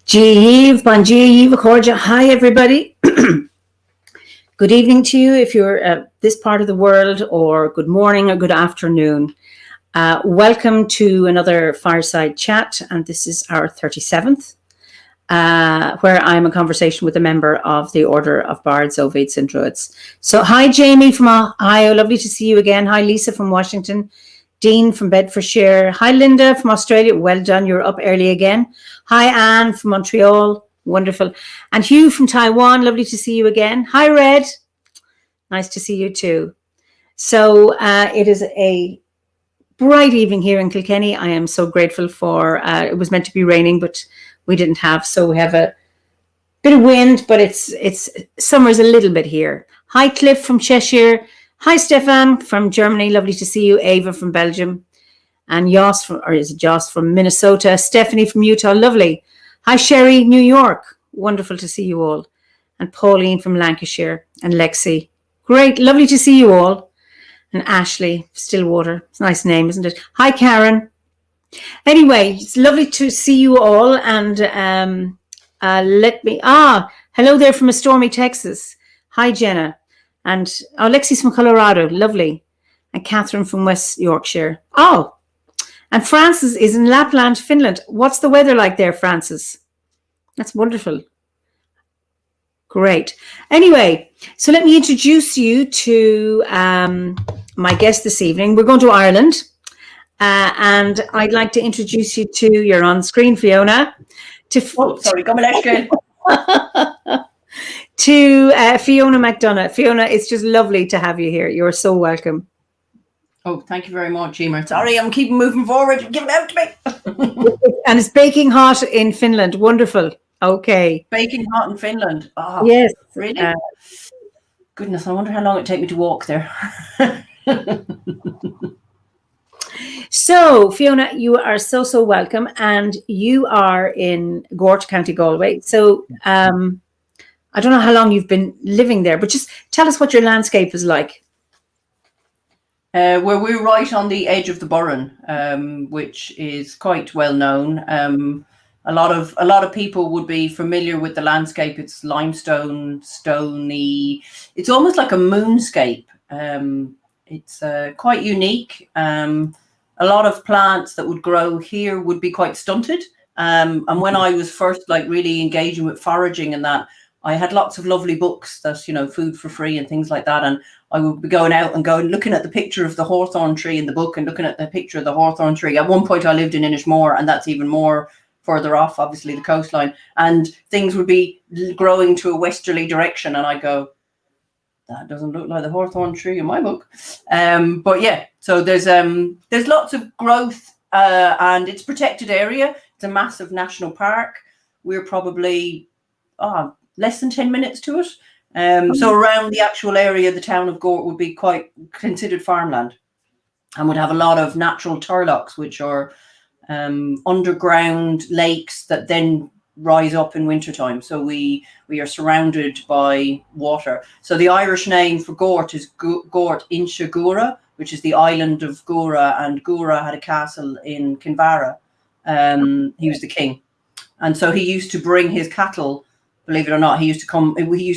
Jeev, Banjeev, Khorja. Hi, everybody. Good evening to you if you're at this part of the world, or good morning or good afternoon. Welcome to another Fireside Chat, and this is our 37th, where I'm in conversation with a member of the Order of Bards, Ovids and Druids. So hi, Jamie from Ohio. Lovely to see you again. Hi, Lisa from Washington. Dean from Bedfordshire. Hi, Linda from Australia. Well done. You're up early again. Hi, Anne from Montreal. Wonderful. And Hugh from Taiwan. Lovely to see you again. Hi, Red. Nice to see you too. So it is a bright evening here in Kilkenny. I am so grateful for, it was meant to be raining, but we didn't have. So we have a bit of wind, but it's summer's a little bit here. Hi, Cliff from Cheshire. Hi, Stefan from Germany. Lovely to see you. Ava from Belgium. And Jos from Minnesota. Stephanie from Utah. Lovely. Hi, Sherry, New York. Wonderful to see you all. And Pauline from Lancashire. And Lexi. Great. Lovely to see you all. And Ashley, Stillwater. It's a nice name, isn't it? Hi, Karen. Anyway, it's lovely to see you all. And hello there from a stormy Texas. Hi, Jenna. And Lexi's from Colorado. Lovely. And Catherine from West Yorkshire. Oh, and Francis is in Lapland, Finland. What's the weather like there, Francis? That's wonderful. Great. Anyway, so let me introduce you to my guest this evening. We're going to Ireland. And I'd like to introduce you to, you're on screen, Fiona. To Fiona McDonagh. Fiona, it's just lovely to have you here. You're so welcome. Oh, thank you very much, Eimear. Sorry, I'm keeping moving forward. Give it out to me. And it's baking hot in Finland. Wonderful. Okay. Baking hot in Finland. Oh, yes. Really? Goodness, I wonder how long it'd take me to walk there. So, Fiona, you are so welcome. And you are in Gort, County Galway. So, I don't know how long you've been living there, but just tell us what your landscape is like. Well, we're right on the edge of the Burren, which is quite well known. A lot of people would be familiar with the landscape. It's limestone, stony. It's almost like a moonscape. It's quite unique. A lot of plants that would grow here would be quite stunted. And when I was first really engaging with foraging and that, I had lots of lovely books that, food for free and things like that. And I would be going out and looking at the picture of the hawthorn tree in the book and looking at the picture of the hawthorn tree. At one point I lived in Inishmore, and that's even more further off, obviously, the coastline. And things would be growing to a westerly direction. And I go, that doesn't look like the hawthorn tree in my book. But yeah, so there's lots of growth and it's a protected area. It's a massive national park. We're probably less than 10 minutes to it. So around the actual area, the town of Gort would be quite considered farmland and would have a lot of natural turlocks, which are underground lakes that then rise up in wintertime. So we are surrounded by water. So the Irish name for Gort is Gort Inse Gura, which is the island of Gura, and Gura had a castle in Kinvara. He was the king. And so he used to bring his cattle. Believe it or not, he used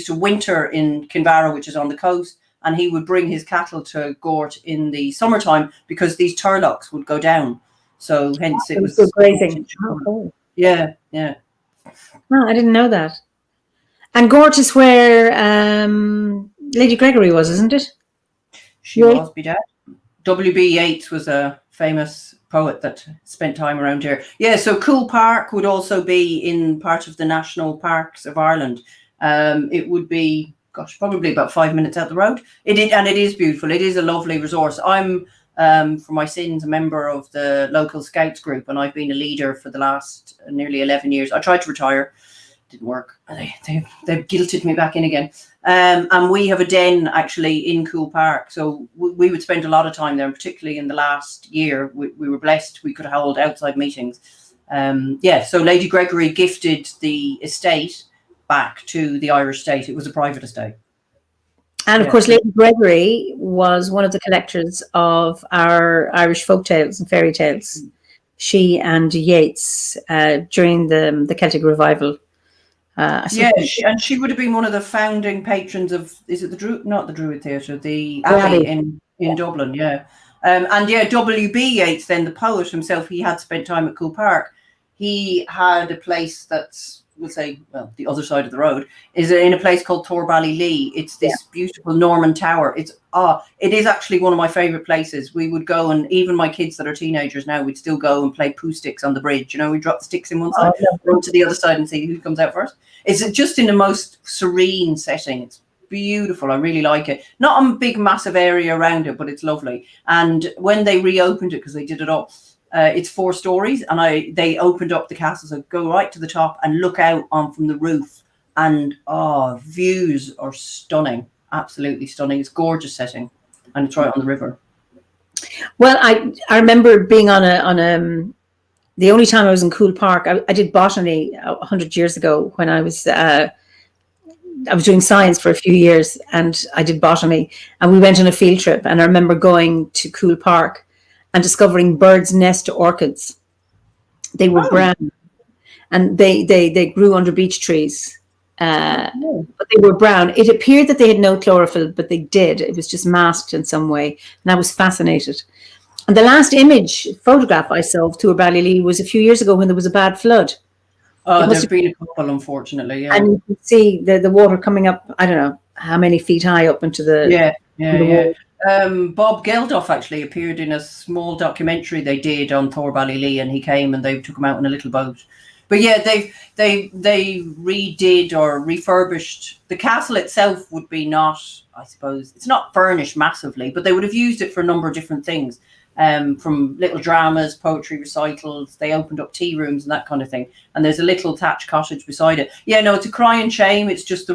to winter in Kinvara, which is on the coast, and he would bring his cattle to Gort in the summertime because these turlocks would go down. So hence it was grazing. Yeah. Oh, I didn't know that. And Gort is where Lady Gregory was, isn't it? She was, be dead. W.B. Yeats was a famous poet that spent time around here. Yeah, so Cool Park would also be in part of the national parks of Ireland. It would be, probably about 5 minutes out the road. It is beautiful. It is a lovely resource. I'm, for my sins, a member of the local Scouts group, and I've been a leader for the last nearly 11 years. I tried to retire. Didn't work. They guilted me back in again. And we have a den actually in Cool Park. So we would spend a lot of time there, and particularly in the last year, we were blessed. We could hold outside meetings. So Lady Gregory gifted the estate back to the Irish state. It was a private estate. And of course, Lady Gregory was one of the collectors of our Irish folk tales and fairy tales. she and Yeats during the Celtic Revival. And she would have been one of the founding patrons of, is it not the Druid Theatre, the Abbey in Dublin, and W.B. Yeats, then the poet himself, he had spent time at Coole Park. He had a place that's, we'll say, well, the other side of the road, is in a place called Torballylee. It's this beautiful Norman tower. It is actually one of my favourite places. We would go, and even my kids that are teenagers now, we'd still go and play poo sticks on the bridge. You know, we drop the sticks in one side, run to the other side and see who comes out first. It's just in the most serene setting. It's beautiful. I really like it. Not a big, massive area around it, but it's lovely. And when they reopened it, because they did it up, it's 4 stories, and they opened up the castle, so go right to the top and look out on from the roof, and views are stunning, absolutely stunning. It's gorgeous setting, and it's right on the river. Well, I remember being on the only time I was in Coole Park, I did botany 100 years ago when I was doing science for a few years, and I did botany, and we went on a field trip, and I remember going to Coole Park and discovering birds' nest orchids. They were brown, and they grew under beech trees, but they were brown. It appeared that they had no chlorophyll, but they did. It was just masked in some way, and I was fascinated. And the last photograph I saw of Torballylee was a few years ago when there was a bad flood. There's been a couple, unfortunately, And you can see the water coming up, I don't know how many feet high up into the wall. Bob Geldof actually appeared in a small documentary they did on Torballylee, and he came and they took him out in a little boat. But they redid or refurbished the castle itself. Would be not, I suppose, it's not furnished massively, but they would have used it for a number of different things. From little dramas, poetry recitals. They opened up tea rooms and that kind of thing. And there's a little thatched cottage beside it. It's a crying shame. It's just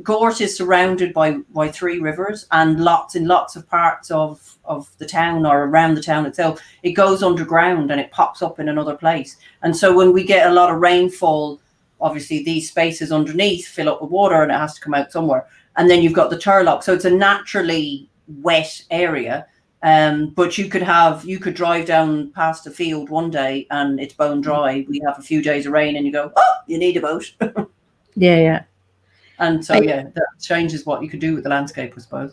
Gort is surrounded by 3 rivers, and lots of parts of the town or around the town itself, it goes underground and it pops up in another place. And so when we get a lot of rainfall, obviously these spaces underneath fill up with water, and it has to come out somewhere. And then you've got the Turlock, so it's a naturally wet area. But you could drive down past a field one day and it's bone dry. We have a few days of rain and you go, you need a boat. Yeah. And so that changes what you could do with the landscape, I suppose.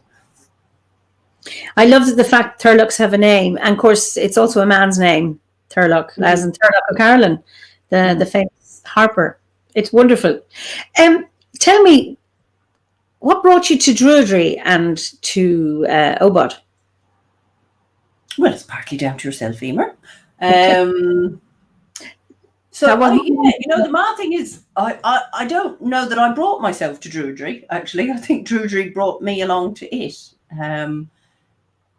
I love the fact Turlocks have a name, and of course it's also a man's name, Turlock, as in Turlock O'Carolan, the famous harper. It's wonderful. Tell me, what brought you to Druidry and to OBOD? Well, it's partly down to yourself, Eimear. The mad thing is, I don't know that I brought myself to Druidry, actually. I think Druidry brought me along to it.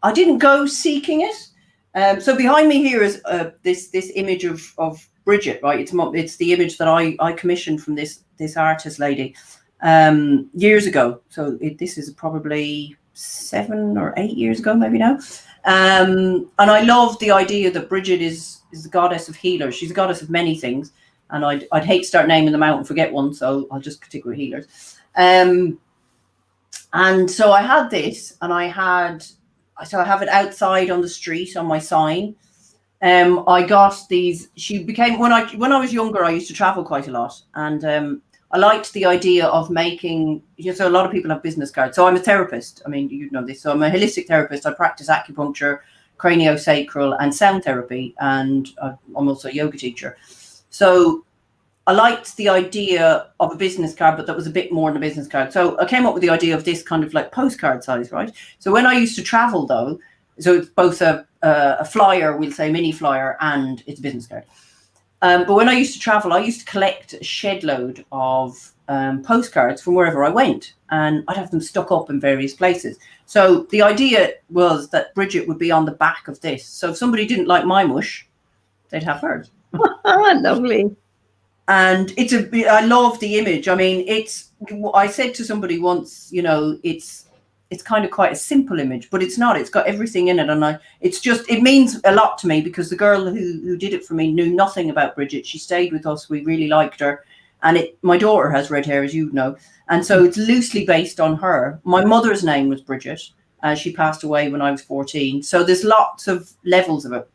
I didn't go seeking it. So behind me here is this image of Bridget, right? It's the image that I commissioned from this artist lady years ago. So this is probably 7 or 8 years ago, maybe now. And I love the idea that Bridget is the goddess of healers. She's a goddess of many things, and I'd hate to start naming them out and forget one, so I'll just stick with healers. And so I had this, and I have it outside on the street on my sign. I got these. She became when I was younger. I used to travel quite a lot, and I liked the idea of making. So a lot of people have business cards. So I'm a therapist. I mean, you know this. So I'm a holistic therapist. I practice acupuncture, craniosacral, and sound therapy, and I'm also a yoga teacher. So I liked the idea of a business card, but that was a bit more than a business card. So I came up with the idea of this kind of like postcard size, right? So when I used to travel, though, so it's both a flyer, we'll say mini flyer, and it's a business card. But when I used to travel, I used to collect a shed load of postcards from wherever I went, and I'd have them stuck up in various places. So the idea was that Bridget would be on the back of this. So if somebody didn't like my mush, they'd have hers. Lovely. And I love the image. I mean, I said to somebody once, it's kind of quite a simple image, but it's not. It's got everything in it, and it means a lot to me, because the girl who did it for me knew nothing about Bridget. She stayed with us. We really liked her, and my daughter has red hair, as you know, and so it's loosely based on her. My mother's name was Bridget. She passed away when I was 14, so there's lots of levels of it.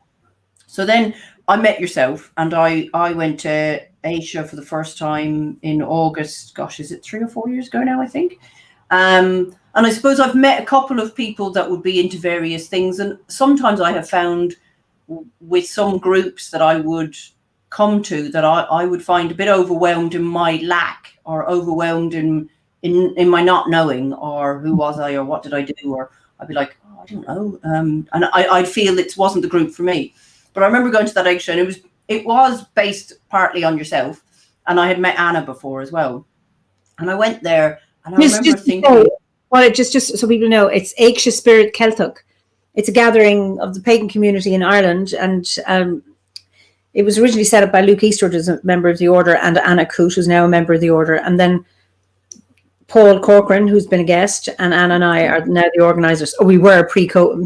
So then I met yourself, and I went to Asia for the first time in August. Gosh, is it 3 or 4 years ago now, I think? And I suppose I've met a couple of people that would be into various things. And sometimes I have found with some groups that I would come to that I would find a bit overwhelmed in my lack, or overwhelmed in my not knowing, or who was I, or what did I do, or I'd be like, oh, I don't know. And I'd feel it wasn't the group for me. But I remember going to that egg show, and it was based partly on yourself. And I had met Anna before as well. And I went there, and I remember thinking... Well, just so people know, it's Eimear Spirit Celtic. It's a gathering of the pagan community in Ireland, and it was originally set up by Luke Eastwood as a member of the order, and Anna Coote, who's now a member of the order. And then Paul Corcoran, who's been a guest, and Anna and I are now the organisers. Oh, we were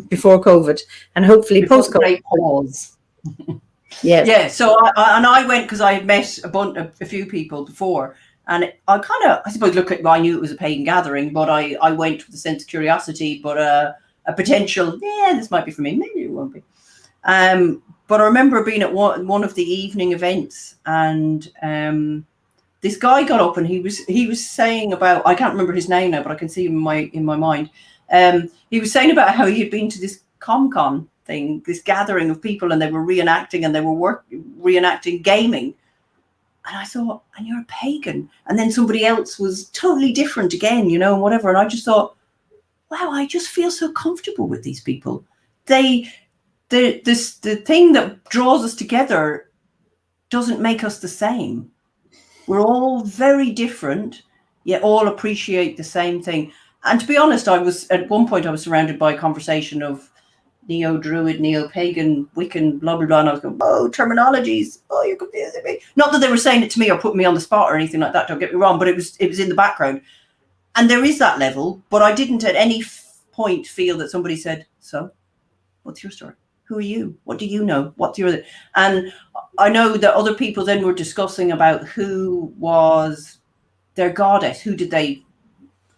before COVID, and hopefully post-COVID. Pause. Yes. Yeah. So I went because I had met a few people before, and I suppose I knew it was a pagan gathering, but I went with a sense of curiosity, but a potential, this might be for me, maybe it won't be. But I remember being at one of the evening events, and this guy got up, and he was saying about, I can't remember his name now, but I can see him in my mind. He was saying about how he had been to this Comic-Con thing, this gathering of people, and they were reenacting, and they were reenacting gaming. And I thought, and you're a pagan. And then somebody else was totally different again, and whatever. And I just thought, wow, I just feel so comfortable with these people. The thing that draws us together doesn't make us the same. We're all very different, yet all appreciate the same thing. And to be honest, at one point I was surrounded by a conversation of neo-druid, neo-pagan, Wiccan, blah, blah, blah. And I was going, oh, terminologies. Oh, you're confusing me. Not that they were saying it to me or putting me on the spot or anything like that. Don't get me wrong, but it was in the background. And there is that level, but I didn't at any point feel that somebody said, so, what's your story? Who are you? What do you know? What's your... And I know that other people then were discussing about who was their goddess. Who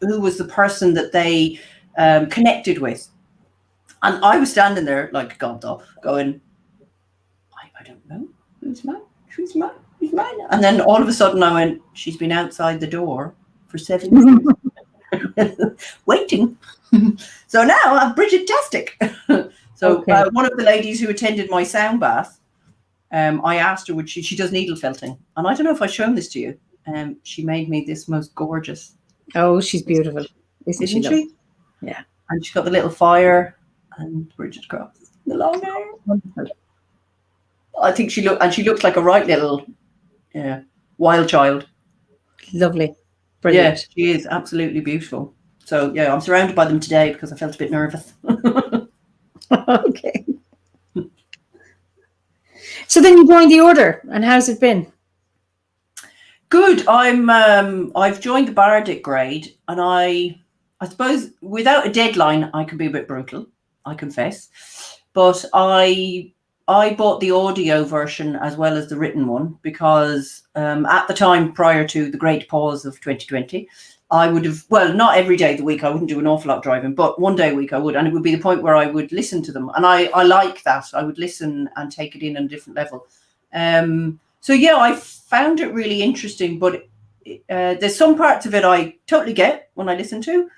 was the person that they connected with? And I was standing there like a god doll going, I don't know. Who's mine? Who's mine? Who's mine? And then all of a sudden I went, she's been outside the door for 7 years. Waiting. So now I'm Bridget-tastic. So okay. One of the ladies who attended my sound bath, I asked her, would she does needle felting. And I don't know if I've shown this to you. She made me this most gorgeous. Oh, she's beautiful. Isn't she? Yeah. And she's got the little fire and Bridget Cross, the long hair. Wonderful. I think she looks like a right little wild child. Lovely. Brilliant. Yeah, she is absolutely beautiful. So yeah, I'm surrounded by them today because I felt a bit nervous. Okay. So then you joined the order, and how's it been? Good. I've joined the Bardic grade, and I suppose without a deadline, I can be a bit brutal, I confess. But I bought the audio version as well as the written one because at the time prior to the great pause of 2020, I would have, well, not every day of the week, I wouldn't do an awful lot of driving, but one day a week I would, and it would be the point where I would listen to them. And I like that. I would listen and take it in on a different level. So yeah, I found it really interesting, but there's some parts of it I totally get when I listen to.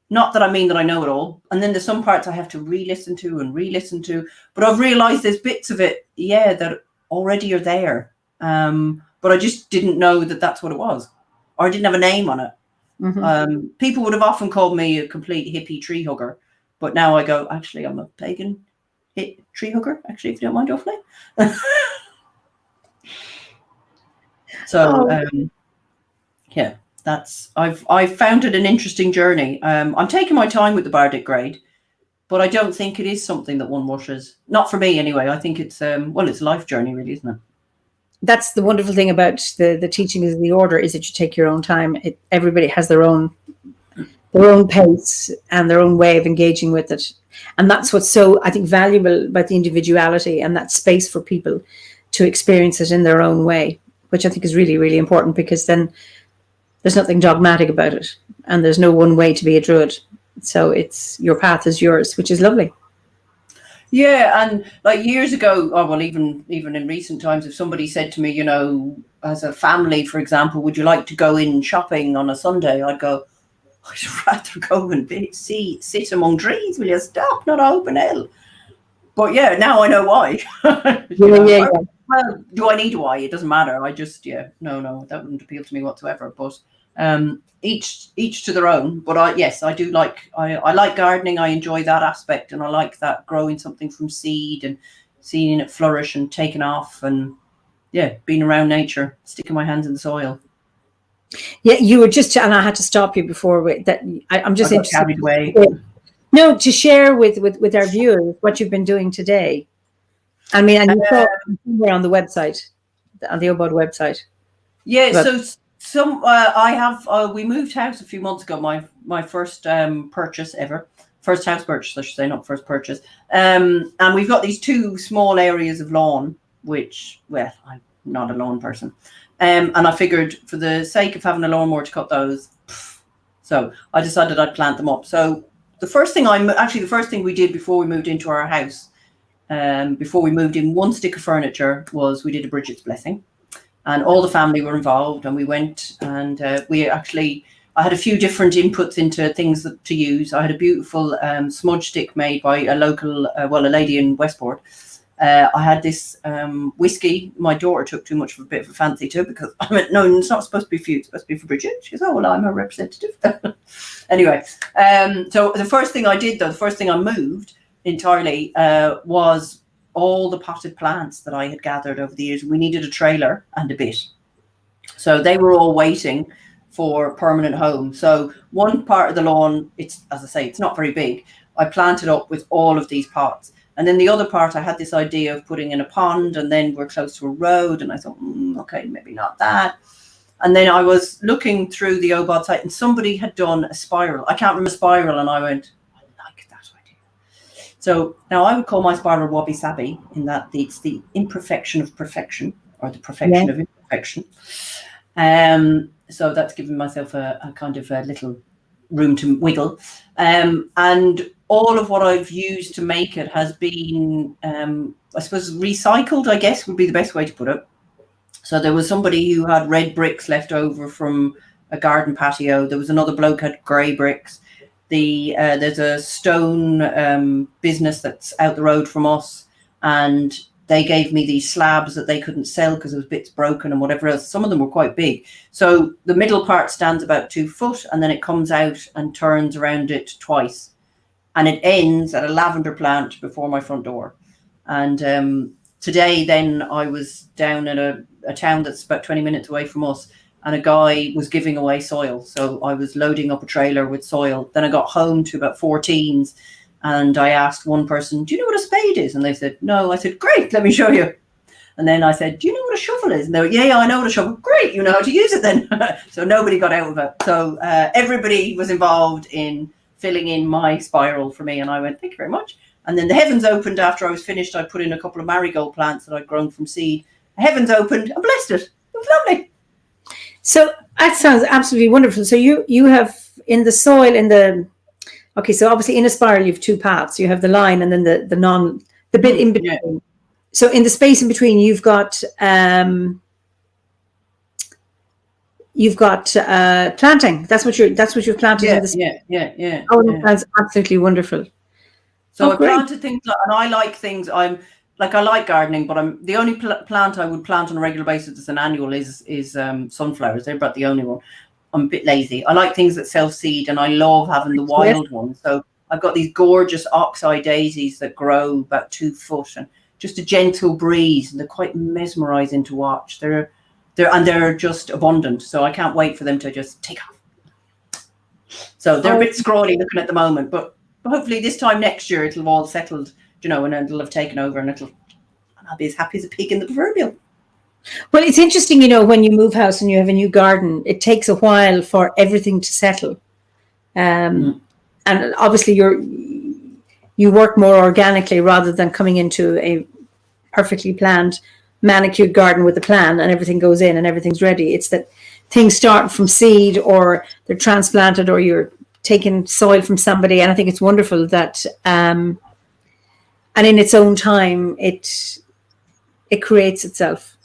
Not that I mean that I know it all. And then there's some parts I have to re-listen to. But I've realized there's bits of it, that already are there. But I just didn't know that that's what it was. Or I didn't have a name on it. Mm-hmm. People would have often called me a complete hippie tree hugger. But now I go, actually, I'm a pagan tree hugger, actually, if you don't mind, awfully. So, yeah. I've found it an interesting journey. I'm taking my time with the Bardic grade, but I don't think it is something that one rushes. Not for me, anyway. I think it's it's a life journey, really, isn't it? That's the wonderful thing about the teaching of the order is that you take your own time. Everybody has their own pace and their own way of engaging with it, and that's what's so, I think, valuable about the individuality and that space for people to experience it in their own way, which I think is really, really important, because then there's nothing dogmatic about it, and there's no one way to be a druid. So it's your path is yours, which is lovely. Yeah, and like years ago, or well, even in recent times, if somebody said to me, you know, as a family, for example, would you like to go in shopping on a Sunday? I'd go, I'd rather go and sit among trees. Will you stop? Not open hell. But yeah, now I know why. Yeah. Well, do I need why? It doesn't matter. I just no, that wouldn't appeal to me whatsoever. But each to their own. But I do like I like gardening. I enjoy that aspect, and I like that growing something from seed and seeing it flourish and taking off, and being around nature, sticking my hands in the soil. Yeah, you were just, and I had to stop you before that. I'm just interested. Carried away. No, to share with our viewers what you've been doing today. I mean, and you saw somewhere on the website, on the OBOD website. Yeah, so we moved house a few months ago. My first purchase ever, first house purchase, I should say, not first purchase. And we've got these 2 small areas of lawn, which, well, I'm not a lawn person. And I figured for the sake of having a lawnmower to cut those, so I decided I'd plant them up. So the first thing we did before we moved into our house, before we moved in, one stick of furniture was we did a Bridget's blessing, and all the family were involved, and we went and I had a few different inputs into things to use. I had a beautiful smudge stick made by a local, a lady in Westport. I had this whiskey. My daughter took too much of a bit of a fancy to, because I went, no, it's not supposed to be for you, it's supposed to be for Bridget. She goes, oh, well, I'm her representative. Anyway, so the first thing I did, though, the first thing I moved entirely was all the potted plants that I had gathered over the years. We needed a trailer and a bit. So they were all waiting for permanent home. So one part of the lawn, it's, as I say, it's not very big. I planted up with all of these pots. And then the other part, I had this idea of putting in a pond, and then we're close to a road, and I thought, okay, maybe not that. And then I was looking through the OBOD site, and somebody had done a spiral. I can't remember spiral, and I went, I like that idea. So now I would call my spiral wabi sabi, in that it's the imperfection of perfection, or the perfection of imperfection. So that's giving myself a kind of a little room to wiggle. And all of what I've used to make it has been, I suppose, recycled, I guess would be the best way to put it. So there was somebody who had red bricks left over from a garden patio. There was another bloke who had grey bricks. There's a stone business that's out the road from us, and they gave me these slabs that they couldn't sell because there was bits broken and whatever else. Some of them were quite big. So the middle part stands about 2 foot, and then it comes out and turns around it twice. And it ends at a lavender plant before my front door. And today then I was down at a town that's about 20 minutes away from us, and a guy was giving away soil. So I was loading up a trailer with soil. Then I got home to about 4 teens, and I asked one person, do you know what a spade is? And they said, no. I said, great, let me show you. And then I said, do you know what a shovel is? And they were, yeah, I know what a shovel. Great, you know how to use it then. So nobody got out of it. So everybody was involved in filling in my spiral for me. And I went, thank you very much. And then the heavens opened after I was finished. I put in a couple of marigold plants that I'd grown from seed. The heavens opened and blessed it. It was lovely. So that sounds absolutely wonderful. So you have in the soil, okay, so obviously in a spiral you have 2 paths. You have the line and then the bit in between. Yeah. So in the space in between, you've got planting. That's what you've planted. Yeah. Oh, that sounds absolutely wonderful. So I planted things, and I like things. I like gardening, but the only plant I would plant on a regular basis as an annual is sunflowers. They're about the only one. I'm a bit lazy. I like things that self-seed, and I love having the wild ones. So I've got these gorgeous oxeye daisies that grow about 2 foot, and just a gentle breeze, and they're quite mesmerizing to watch. They're just abundant. So I can't wait for them to just take off. So they're a bit scrawny looking at the moment, but hopefully this time next year it'll have all settled, and it'll have taken over, and I'll be as happy as a pig in the proverbial. Well, it's interesting, when you move house and you have a new garden, it takes a while for everything to settle. And obviously you work more organically rather than coming into a perfectly planned, manicured garden with a plan and everything goes in and everything's ready. It's that things start from seed, or they're transplanted, or you're taking soil from somebody. And I think it's wonderful that and in its own time, it creates itself.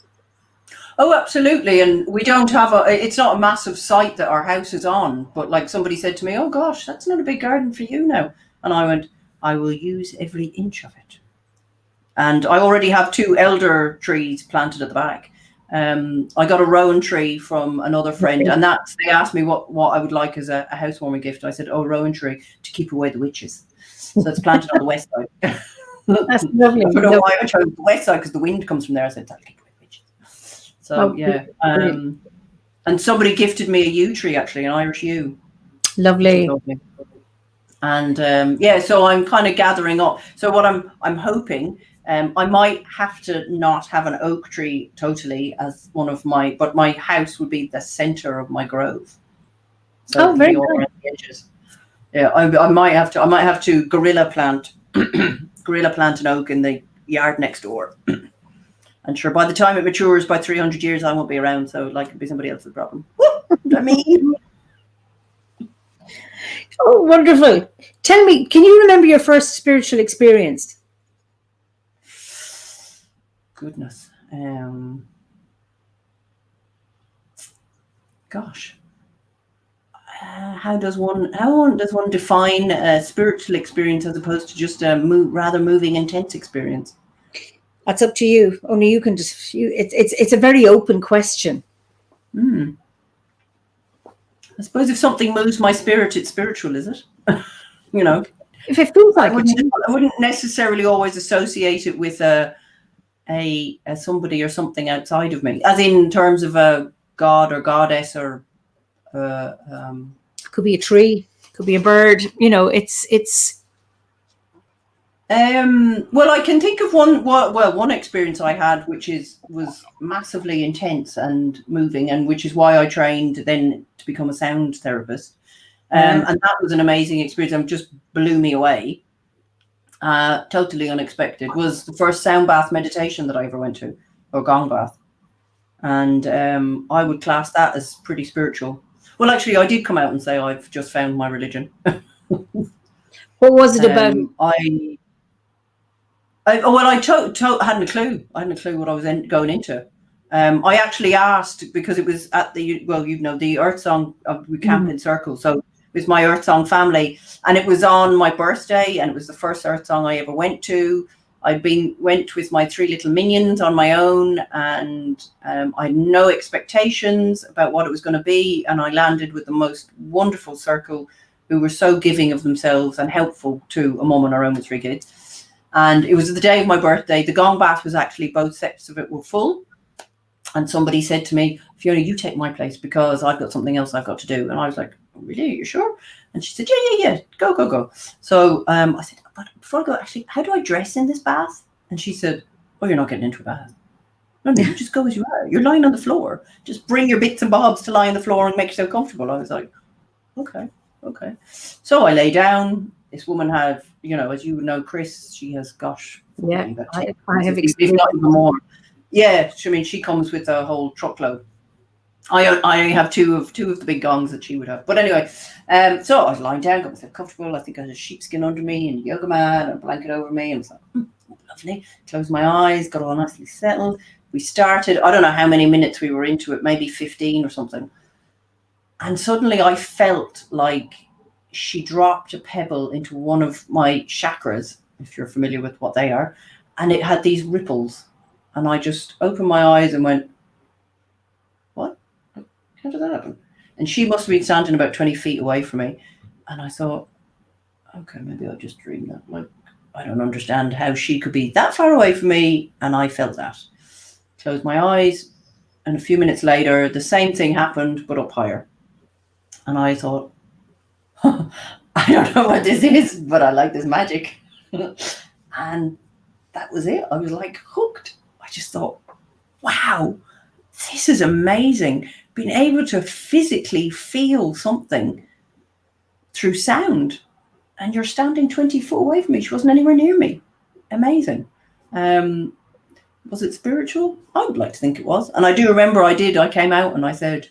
Oh, absolutely. And we don't have it's not a massive site that our house is on, but like somebody said to me, oh gosh, that's not a big garden for you now. And I went, I will use every inch of it. And I already have 2 elder trees planted at the back. I got a rowan tree from another friend, and they asked me what I would like as a housewarming gift. I said, rowan tree to keep away the witches. So it's planted on the west side. That's lovely. I don't know why I chose the west side, because the wind comes from there. I said, that'll keep away the witches. So yeah. And somebody gifted me a yew tree, actually, an Irish yew. Lovely. And so I'm kind of gathering up. So what I'm hoping, I might have to not have an oak tree totally as one of my, but my house would be the center of my grove. So very all around the edges. Yeah, I might have to gorilla plant an oak in the yard next door. And sure, by the time it matures, by 300 years, I won't be around. So like, it'll be somebody else's problem. I mean. Oh, wonderful. Tell me, can you remember your first spiritual experience? Goodness. Gosh. How does one define a spiritual experience as opposed to just a rather moving, intense experience? That's up to you. Only you can just. It's a very open question. I suppose if something moves my spirit, it's spiritual, is it? You know, if it feels like I wouldn't necessarily always associate it with a somebody or something outside of me, as in terms of a god or goddess or. Could be a tree, could be a bird. You know, it's. Well, I can think of one experience I had, which was massively intense and moving, and which is why I trained then to become a sound therapist. And that was an amazing experience. And just blew me away. Totally unexpected. Was the first sound bath meditation that I ever went to, or gong bath, and I would class that as pretty spiritual. Well, actually, I did come out and say I've just found my religion. What was it about? I hadn't a clue. I hadn't a clue what I was going into. I actually asked because it was at the Earth Song. We camp in circles, so it was my Earth Song family, and it was on my birthday, and it was the first Earth Song I ever went to. Went with my 3 little minions on my own, and I had no expectations about what it was going to be, and I landed with the most wonderful circle who were so giving of themselves and helpful to a mum on her own with 3 kids. And it was the day of my birthday. The gong bath was actually, both sets of it were full, and somebody said to me, Fiona, you take my place because I've got something else I've got to do. And I was like, oh, really, are you sure? And she said, yeah, go. So I said, but before I go, actually, how do I dress in this bath? And she said, oh, you're not getting into a bath. No, you just go as you are. You're lying on the floor. Just bring your bits and bobs to lie on the floor and make yourself comfortable. I was like, okay. So I lay down. This woman had, as you know, Chris, she has, gosh. Yeah, I have experienced. Not even more. Yeah, she comes with a whole truckload. I only have two of the big gongs that she would have. But anyway, so I was lying down, got myself comfortable. I think I had a sheepskin under me and a yoga mat and a blanket over me. And I was like, lovely. Closed my eyes, got all nicely settled. We started, I don't know how many minutes we were into it, maybe 15 or something. And suddenly I felt like she dropped a pebble into one of my chakras, if you're familiar with what they are. And it had these ripples. And I just opened my eyes and went, what? How did that happen? And she must have been standing about 20 feet away from me. And I thought, okay, maybe I just dreamed that. Like, I don't understand how she could be that far away from me. And I felt that. Closed my eyes. And a few minutes later, the same thing happened, but up higher. And I thought, I don't know what this is, but I like this magic. And that was it. I was like hooked. I just thought, wow, this is amazing. Being able to physically feel something through sound. And you're standing 20 foot away from me. She wasn't anywhere near me. Amazing. Was it spiritual? I would like to think it was. And I do remember I came out and I said,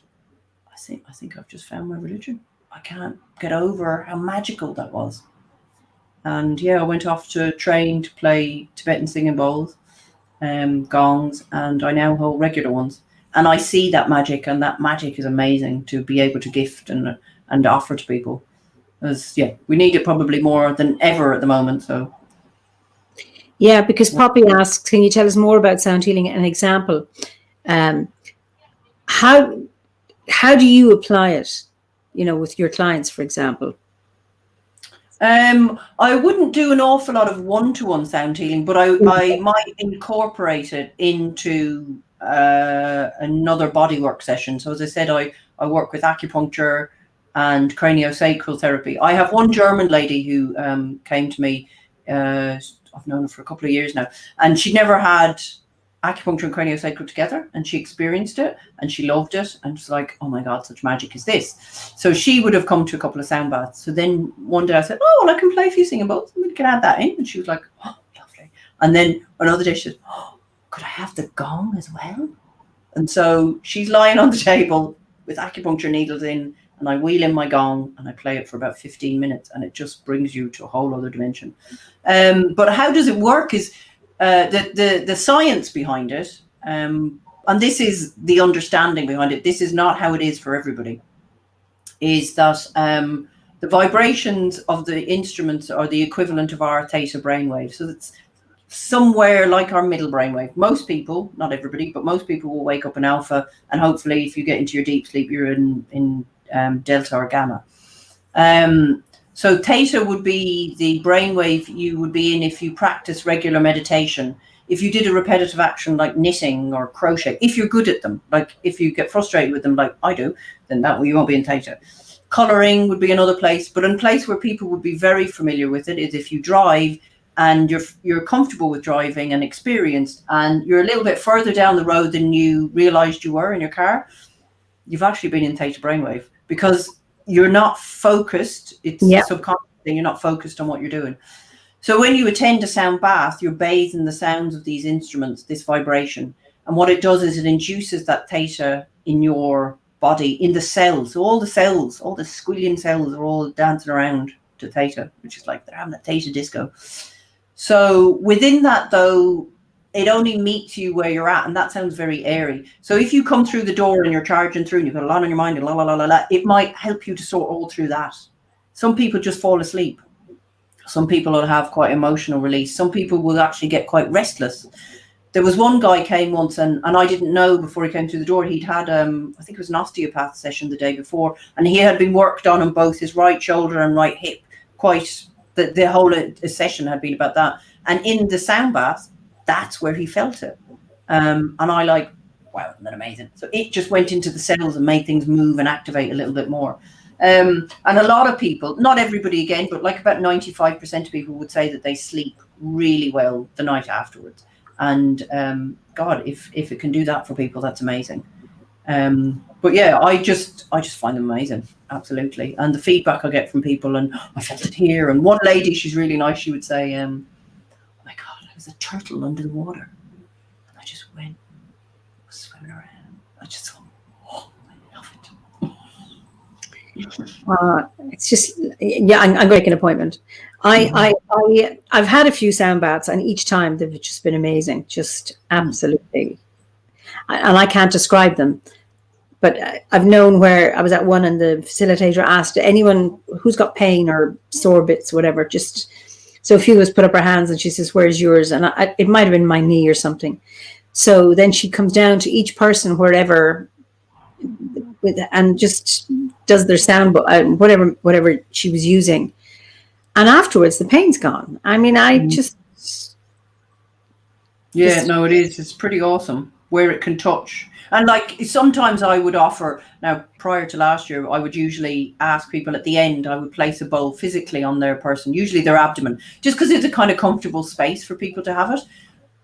I think I've just found my religion. I can't get over how magical that was. And yeah, I went off to train to play Tibetan singing bowls, gongs, and I now hold regular ones. And I see that magic, and that magic is amazing to be able to gift and offer to people. Because yeah, we need it probably more than ever at the moment. So Yeah, because Poppy asks, can you tell us more about sound healing? An example. How do you apply it, with your clients, for example? I wouldn't do an awful lot of one-to-one sound healing, but I might incorporate it into another bodywork session. So as I said, I work with acupuncture and craniosacral therapy. I have one German lady who came to me. I've known her for a couple of years now, and she'd never had acupuncture and craniosacral together, and she experienced it and she loved it, and was like, oh my god, such magic is this. So she would have come to a couple of sound baths. So then one day I said, oh well, I can play a few singing bowls, we can add that in. And she was like, oh lovely. And then another day she said, oh, could I have the gong as well? And so she's lying on the table with acupuncture needles in, and I wheel in my gong and I play it for about 15 minutes, and it just brings you to a whole other dimension. But how does it work is the science behind it, and this is the understanding behind it. This is not how it is for everybody. Is that the vibrations of the instruments are the equivalent of our theta brainwave. So it's somewhere like our middle brainwave. Most people, not everybody, but most people will wake up in alpha, and hopefully, if you get into your deep sleep, you're in delta or gamma. So theta would be the brainwave you would be in if you practice regular meditation. If you did a repetitive action like knitting or crochet, if you're good at them, like if you get frustrated with them like I do, then you won't be in theta. Colouring would be another place, but a place where people would be very familiar with it is if you drive and you're comfortable with driving and experienced, and you're a little bit further down the road than you realised you were in your car, you've actually been in theta brainwave, because you're not focused. It's subconscious, you're not focused on what you're doing. So when you attend a sound bath, you're bathed in the sounds of these instruments, this vibration. And what it does is it induces that theta in your body, in the cells. So all the cells, all the squillion cells are all dancing around to theta, which is like they're having a theta disco. So within that, though, it only meets you where you're at, and that sounds very airy. So if you come through the door and you're charging through and you've got a lot on your mind and la la la la la, it might help you to sort all through that. Some people just fall asleep. Some people will have quite emotional release. Some people will actually get quite restless. There was one guy came once, and I didn't know before he came through the door, he'd had, I think it was an osteopath session the day before, and he had been worked on both his right shoulder and right hip. The whole session had been about that. And in the sound bath, that's where he felt it. And I like, wow, isn't that amazing? So it just went into the cells and made things move and activate a little bit more. And a lot of people, not everybody again, but like about 95% of people would say that they sleep really well the night afterwards. And God, if it can do that for people, that's amazing. But yeah, I just find them amazing. Absolutely. And the feedback I get from people, and I felt it here. And one lady, she's really nice. She would say, oh my God, I was a turtle under the water. And I just went swimming around. I just thought, oh, I love it. It's just, yeah, I'm going to make an appointment. I've had a few sound baths, and each time they've just been amazing, just absolutely. And I can't describe them, but I've known where I was at one, and the facilitator asked anyone who's got pain or sore bits, whatever, just so a few of us put up our hands, and she says, where's yours? And it might have been my knee or something. So then she comes down to each person wherever, and just does their sound, whatever she was using. And afterwards, the pain's gone. I mean, Yeah, no, it is. It's pretty awesome where it can touch. And like sometimes I would offer, now prior to last year, I would usually ask people at the end, I would place a bowl physically on their person, usually their abdomen, just because it's a kind of comfortable space for people to have it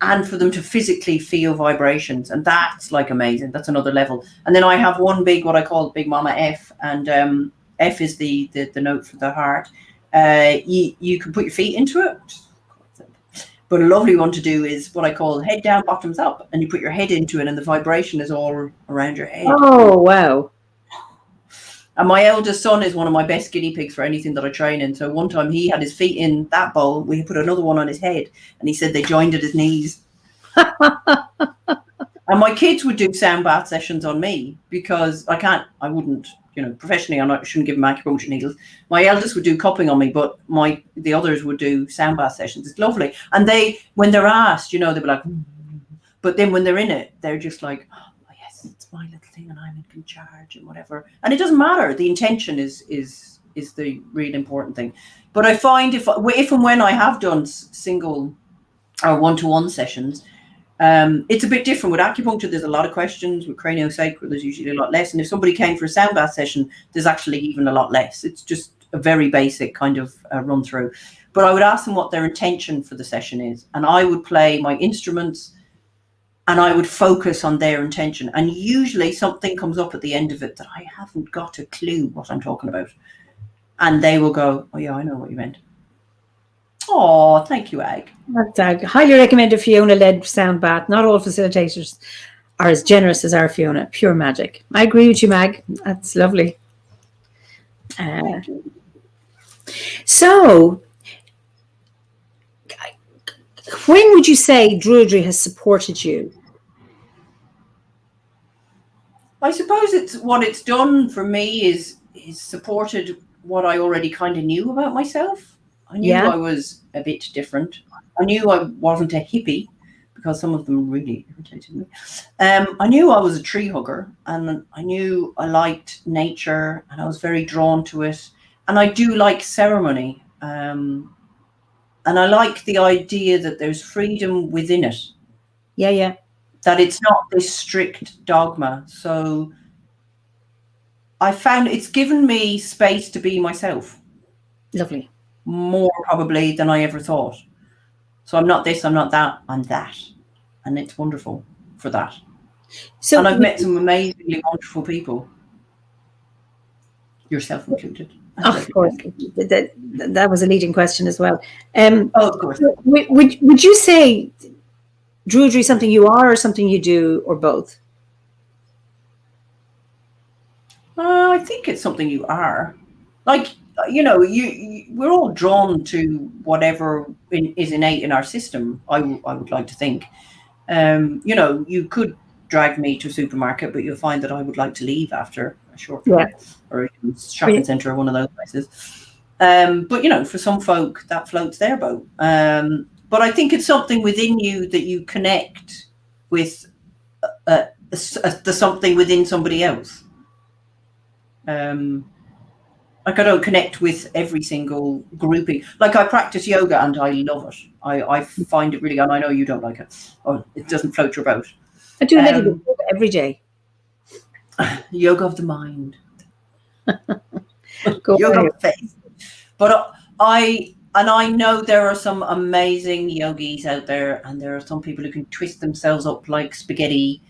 and for them to physically feel vibrations. And that's like amazing. That's another level. And then I have one big, what I call Big Mama F, and F is the note for the heart. You can put your feet into it. But a lovely one to do is what I call head down, bottoms up, and you put your head into it, and the vibration is all around your head. Oh, wow. And my eldest son is one of my best guinea pigs for anything that I train in. So one time he had his feet in that bowl. We put another one on his head, and he said they joined at his knees. And my kids would do sound bath sessions on me because I wouldn't, professionally, I shouldn't give them acupuncture needles. My eldest would do cupping on me, but the others would do sound bath sessions. It's lovely. And when they're asked, they'll be like, but then when they're in it, they're just like, oh yes, it's my little thing and I'm in charge and whatever. And it doesn't matter. The intention is the real important thing. But I find if and when I have done single or one-to-one sessions, it's a bit different. With acupuncture, there's a lot of questions. With craniosacral, there's usually a lot less. And if somebody came for a sound bath session, there's actually even a lot less. It's just a very basic kind of run through. But I would ask them what their intention for the session is. And I would play my instruments and I would focus on their intention. And usually something comes up at the end of it that I haven't got a clue what I'm talking about. And they will go, oh yeah, I know what you meant. Oh, thank you, Ag. That's Ag. Highly recommend a Fiona-led sound bath. Not all facilitators are as generous as our Fiona. Pure magic. I agree with you, Mag. That's lovely. So, when would you say Druidry has supported you? I suppose what it's done for me is supported what I already kind of knew about myself. I knew I was a bit different. I knew I wasn't a hippie because some of them really irritated me. I knew I was a tree hugger, and I knew I liked nature, and I was very drawn to it. And I do like ceremony. And I like the idea that there's freedom within it. Yeah. That it's not this strict dogma. So I found it's given me space to be myself. Lovely. More probably than I ever thought. So I'm not this, I'm not that, I'm that. And it's wonderful for that. So, and I've met some amazingly wonderful people. Yourself included. Of course. That was a leading question as well. Of course. Would you say Druidry is something you are or something you do, or both? I think it's something you are. Like, we're all drawn to whatever is innate in our system. I would like to think. You could drag me to a supermarket, but you'll find that I would like to leave after a short time, or a shopping centre or one of those places. But for some folk, that floats their boat. But I think it's something within you that you connect with the something within somebody else. Like I don't connect with every single grouping. Like I practice yoga and I love it. I find it really, and I know you don't like it. Or it doesn't float your boat. I do a little bit of yoga every day. Yoga of the mind. Yoga of the face. But I know there are some amazing yogis out there, and there are some people who can twist themselves up like spaghetti,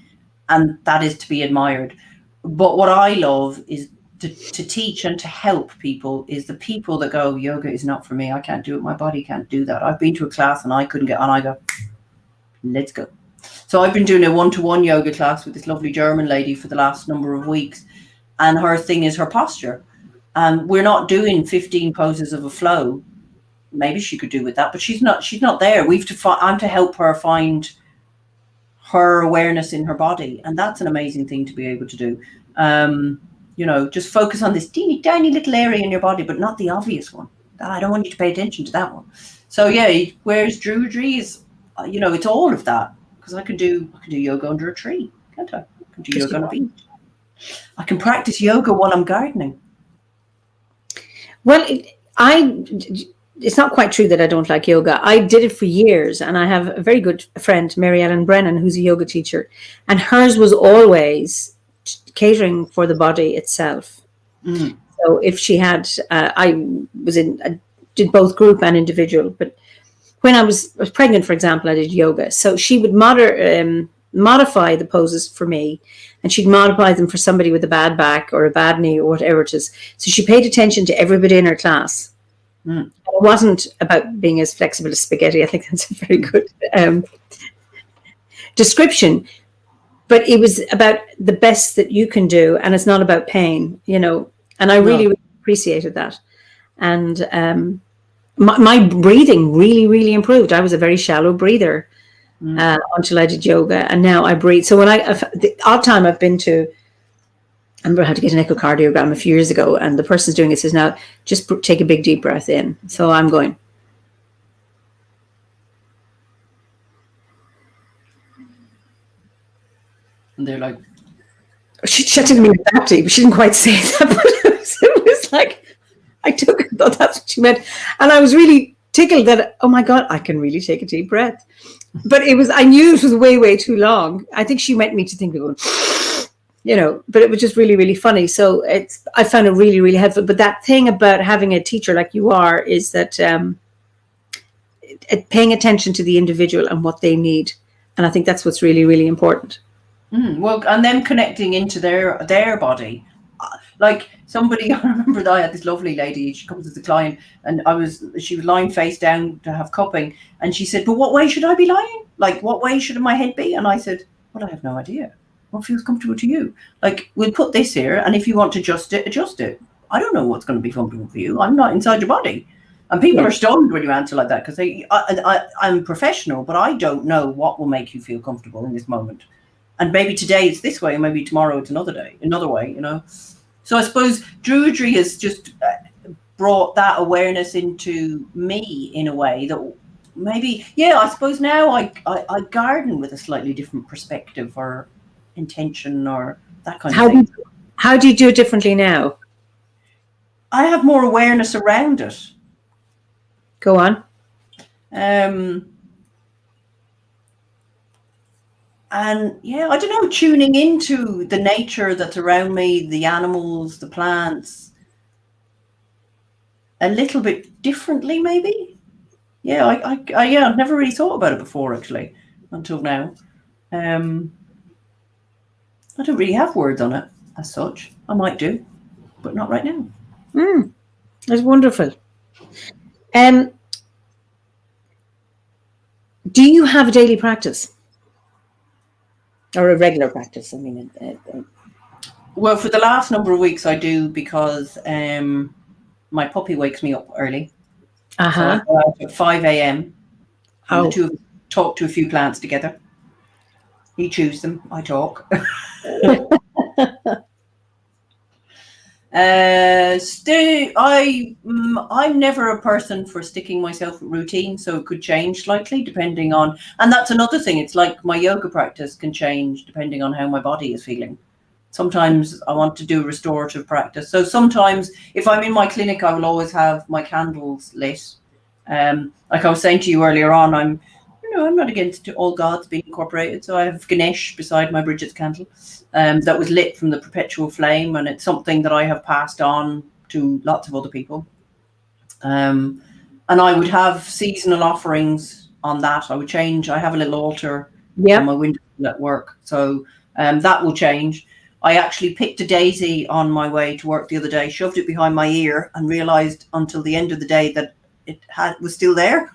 and that is to be admired. But what I love is to teach and to help people is the people that go, yoga is not for me. I can't do it. My body can't do that. I've been to a class and I couldn't get on. I go, let's go. So I've been doing a one-to-one yoga class with this lovely German lady for the last number of weeks. And her thing is her posture. And we're not doing 15 poses of a flow. Maybe she could do with that, but she's not there. I'm to help her find her awareness in her body. And that's an amazing thing to be able to do. Just focus on this teeny tiny little area in your body, but not the obvious one. I don't want you to pay attention to that one. So yeah, whereas Druidry is, it's all of that, because I can do yoga under a tree, can't I? I can do yoga on a beach. I can practice yoga while I'm gardening. Well, it's not quite true that I don't like yoga. I did it for years, and I have a very good friend, Mary Ellen Brennan, who's a yoga teacher, and hers was always catering for the body itself. So if she had, I did both group and individual, but when I was pregnant, for example, I did yoga. So she would modify the poses for me, and she'd modify them for somebody with a bad back or a bad knee or whatever it is. So she paid attention to everybody in her class. It wasn't about being as flexible as spaghetti. I think that's a very good description. But it was about the best that you can do, and it's not about pain, And I really, really appreciated that. And my breathing really, really improved. I was a very shallow breather until I did yoga, and now I breathe. So when the odd time I've been to, I remember I had to get an echocardiogram a few years ago, and the person's doing it says, now just take a big deep breath in. So I'm going. And they're like, she didn't mean that deep. She didn't quite say that, but it was like, I thought that's what she meant. And I was really tickled that, oh my God, I can really take a deep breath. But I knew it was way, way too long. I think she meant me to think of going, but it was just really, really funny. So I found it really, really helpful. But that thing about having a teacher like you are is that paying attention to the individual and what they need. And I think that's what's really, really important. Well, and them connecting into their body. Like somebody, I remember that I had this lovely lady, she comes as a client, and she was lying face down to have cupping, and she said, but what way should I be lying? Like, what way should my head be? And I said, well, I have no idea. What feels comfortable to you? Like, we'll put this here, and if you want to adjust it. I don't know what's going to be comfortable for you. I'm not inside your body. And people are stunned when you answer like that, because I'm professional, but I don't know what will make you feel comfortable in this moment. And maybe today it's this way, and maybe tomorrow it's another way, So I suppose Druidry has just brought that awareness into me in a way that maybe, I suppose now I garden with a slightly different perspective or intention or that kind of thing. How do you do it differently now? I have more awareness around it. Go on. And I don't know, tuning into the nature that's around me, the animals, the plants, a little bit differently, maybe. I've never really thought about it before, actually, until now. I don't really have words on it as such. I might do, but not right now. That's wonderful. Do you have a daily practice? Or a regular practice, I mean. Well, for the last number of weeks, I do, because my puppy wakes me up early. So I go out at 5 a.m. The two of us talk to a few plants together. He chews them, I talk. I'm never a person for sticking myself with routine, so it could change slightly depending on, and that's another thing. It's like my yoga practice can change depending on how my body is feeling. Sometimes I want to do restorative practice. So sometimes if I'm in my clinic, I will always have my candles lit. Like I was saying to you earlier on, I'm not against all gods being incorporated. So I have Ganesh beside my Bridget's candle that was lit from the perpetual flame. And it's something that I have passed on to lots of other people. And I would have seasonal offerings on that. I have a little altar on my window at work. So that will change. I actually picked a daisy on my way to work the other day, shoved it behind my ear, and realized until the end of the day that it was still there.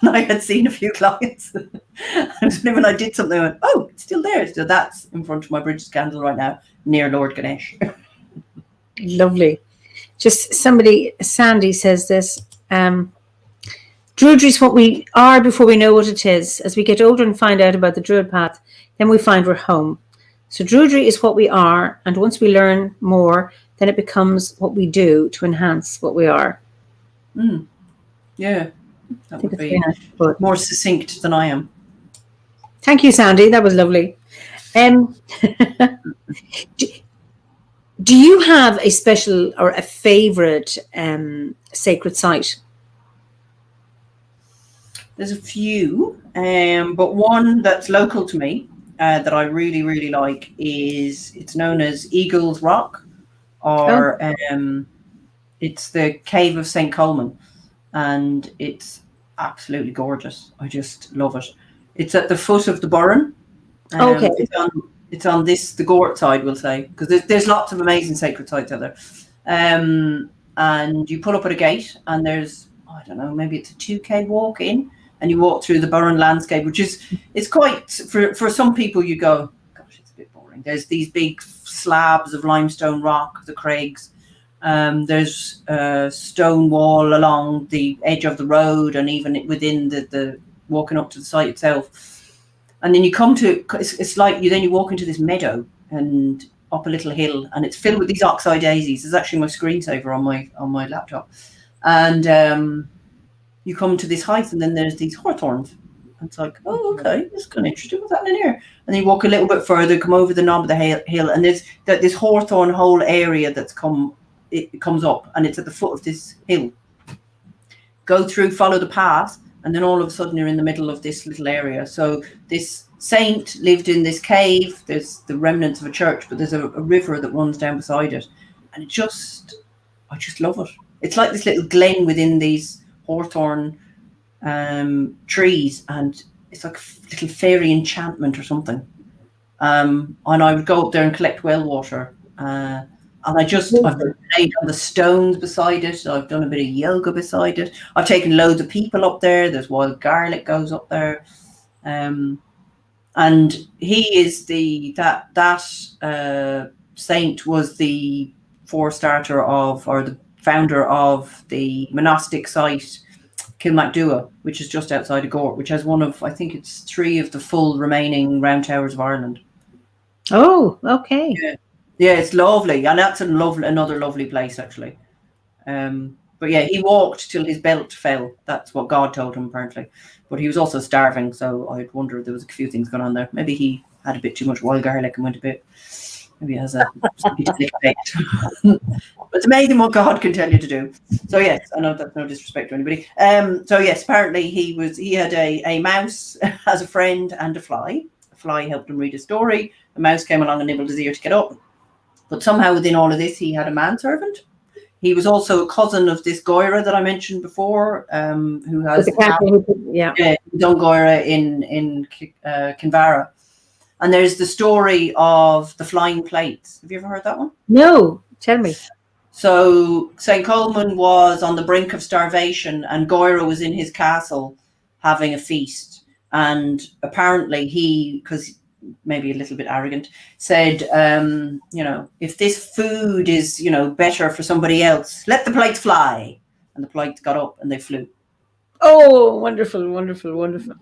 And I had seen a few clients. And when I did something, I went, oh, it's still there. So that's in front of my Bridget's candle right now, near Lord Ganesh. Lovely. Just Sandy says this. Druidry is what we are before we know what it is. As we get older and find out about the Druid path, then we find we're home. So Druidry is what we are, and once we learn more, then it becomes what we do to enhance what we are. Yeah, that would be more succinct than I am. Thank you, Sandy. That was lovely. Do you have a special or a favorite sacred site? There's a few, but one that's local to me that I really, really like it's known as Eagle's Rock, or it's the Cave of St. Coleman, and it's absolutely gorgeous. I just love it. It's at the foot of the Burren. Okay. It's on the Gort side, we'll say, because there's lots of amazing sacred sites out there. And you pull up at a gate, and there's, I don't know, maybe it's a 2K walk in, and you walk through the Burren landscape, which it's quite, for some people you go, gosh, it's a bit boring. There's these big slabs of limestone rock, the craigs, There's a stone wall along the edge of the road, and even within the walking up to the site itself. And then you come to, it's like you walk into this meadow and up a little hill, and it's filled with these oxeye daisies. It's actually my screensaver on my laptop. And you come to this height, and then there's these hawthorns. And it's like, oh, okay, it's kind of interesting. What's happening here? And then you walk a little bit further, come over the knob of the hill, and there's this hawthorn whole area it comes up, and it's at the foot of this hill. Go through, follow the path, and then all of a sudden you're in the middle of this little area. So this saint lived in this cave. There's the remnants of a church, but there's a river that runs down beside it, and I just love it. It's like this little glen within these hawthorn trees, and it's like a little fairy enchantment or something. And I would go up there and collect well water. And I've laid on the stones beside it. I've done a bit of yoga beside it. I've taken loads of people up there. There's wild garlic goes up there. And he is that saint was the the founder of the monastic site Kilmacduagh, which is just outside of Gort, which has one of, I think it's 3 of the full remaining round towers of Ireland. Oh, okay. Yeah, it's lovely, and that's another lovely place actually. But yeah, he walked till his belt fell. That's what God told him apparently. But he was also starving, so I'd wonder if there was a few things going on there. Maybe he had a bit too much wild garlic and went a bit. Maybe it has a effect. But it's amazing what God can tell you to do. So yes, I know that's no disrespect to anybody. So yes, apparently he had a mouse as a friend and a fly. A fly helped him read a story. The mouse came along and nibbled his ear to get up. But somehow within all of this, he had a manservant. He was also a cousin of this Goira that I mentioned before, who has Dun Goira in Kinvara. And there's the story of the flying plates. Have you ever heard that one? No, tell me. So St. Coleman was on the brink of starvation, and Goira was in his castle having a feast. And apparently because maybe a little bit arrogant, said, if this food is, better for somebody else, let the plates fly. And the plates got up and they flew. Oh, wonderful, wonderful, wonderful.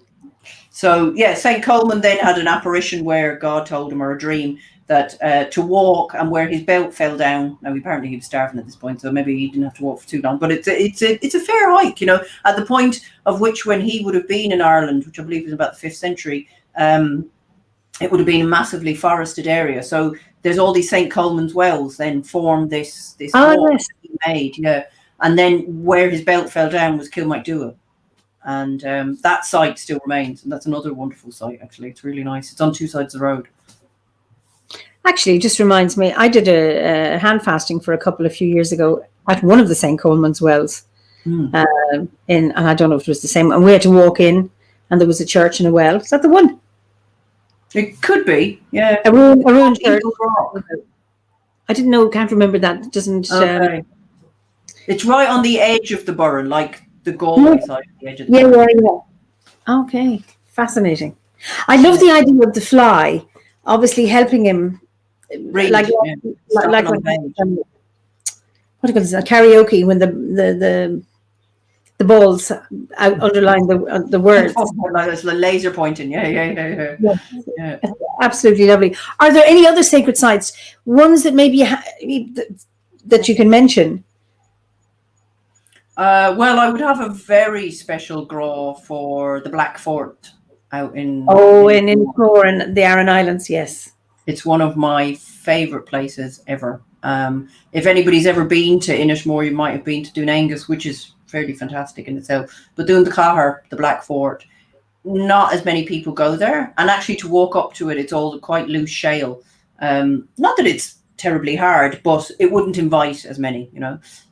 So, yeah, St. Coleman then had an apparition where God told him, or a dream, that to walk, and where his belt fell down. Now, apparently he was starving at this point, so maybe he didn't have to walk for too long. But it's a fair hike, at the point of which when he would have been in Ireland, which I believe was about the 5th century, it would have been a massively forested area. So there's all these St. Coleman's wells then form this walk that he made, And then where his belt fell down was Kilmacduagh. And that site still remains. And that's another wonderful site, actually. It's really nice. It's on 2 sides of the road. Actually, it just reminds me, I did a hand fasting for a few years ago at one of the St. Coleman's wells. And I don't know if it was the same. And we had to walk in, and there was a church and a well. Is that the one? It could be, yeah. A ruined church. I didn't know. Can't remember that. It doesn't. Okay. It's right on the edge of the Burren, like the Galway side of the edge of the Burren. Yeah. Okay, fascinating. I love the idea of the fly, obviously helping him. Read, like when, what do you call this? Karaoke, when the balls underline the words. Like it's laser pointing. Yeah. Absolutely lovely. Are there any other sacred sites? Ones that maybe that you can mention? Well, I would have a very special graw for the Black Fort out in in Innismore and the Aran Islands. Yes, it's one of my favorite places ever. If anybody's ever been to Innismore, you might have been to Dunangus, which is fairly fantastic in itself. But doing the Cahir, the Black Fort, not as many people go there. And actually to walk up to it, it's all quite loose shale. Not that it's terribly hard, but it wouldn't invite as many,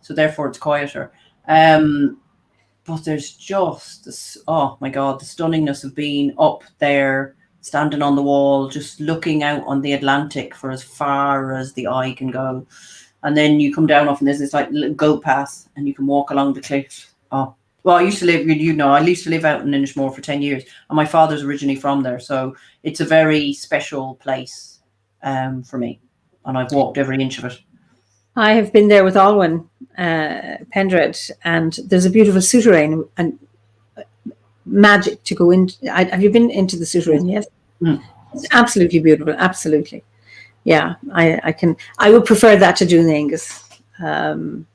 so therefore it's quieter. But there's just this, oh my God, the stunningness of being up there, standing on the wall, just looking out on the Atlantic for as far as the eye can go. And then you come down off and there's this like little goat path and you can walk along the cliff. Oh, well, I used to live, I used to live out in Innismore for 10 years and my father's originally from there. So it's a very special place for me. And I've walked every inch of it. I have been there with Alwyn Pendred, and there's a beautiful souterrain and magic to go in. Have you been into the souterrain? Yes. Mm. It's absolutely beautiful. Absolutely. Yeah, I would prefer that to Dún Aengus.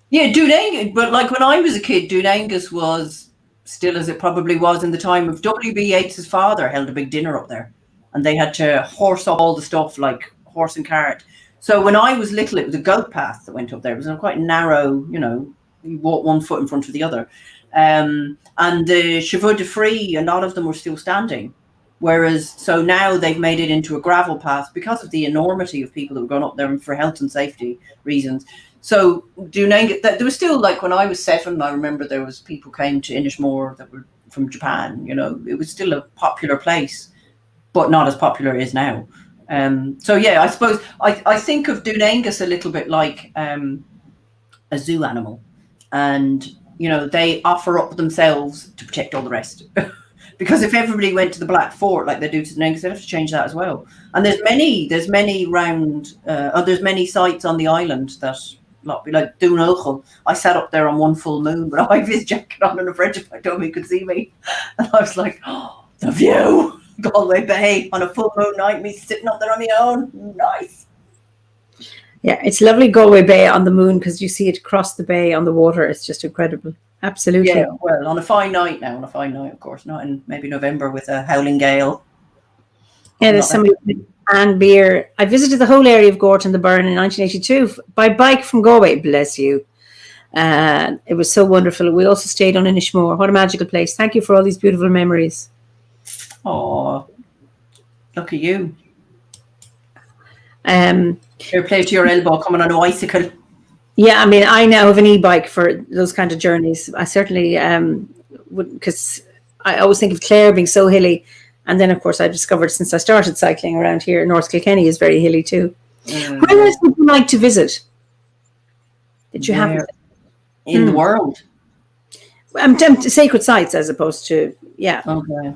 Yeah, Dún Aengus, but like when I was a kid, Dún Aengus was still as it probably was in the time of W.B. Yeats's father held a big dinner up there, and they had to horse up all the stuff like horse and cart. So when I was little, it was a goat path that went up there. It was a quite narrow, you walk one foot in front of the other. And the Chevaux de Frise, a lot of them were still standing. Whereas, so now they've made it into a gravel path because of the enormity of people that were going up there and for health and safety reasons. So Dún Aengus, there was still, like when I was 7, I remember there was people came to Inishmore that were from Japan. It was still a popular place, but not as popular as now. So yeah, I suppose I think of Dún Aengus a little bit like a zoo animal, and they offer up themselves to protect all the rest. Because if everybody went to the Black Fort like they do to Dún Aengus, they'd have to change that as well. And there's many sites on the island that like Dún Ochel. I sat up there on one full moon, but I had his jacket on and a friend of mine told me he could see me, and I was like, oh, the view. Galway Bay on a full moon night, me sitting up there on my own. Nice. Yeah, it's lovely Galway Bay on the moon because you see it across the bay on the water. It's just incredible. Absolutely. Yeah, well, on a fine night, of course, not in maybe November with a howling gale. Yeah, there's somebody, Eimear. I visited the whole area of Gorton the Burn in 1982 by bike from Galway. Bless you. It was so wonderful. We also stayed on Inishmore. What a magical place. Thank you for all these beautiful memories. Oh, look at you. Fair play to your elbow coming on a bicycle. Yeah, I mean, I now have an e-bike for those kind of journeys. I certainly would, because I always think of Clare being so hilly. And then, of course, I've discovered since I started cycling around here, North Kilkenny is very hilly too. Where else would you like to visit? Did you have in the world? Sacred sites as opposed to, yeah. Okay.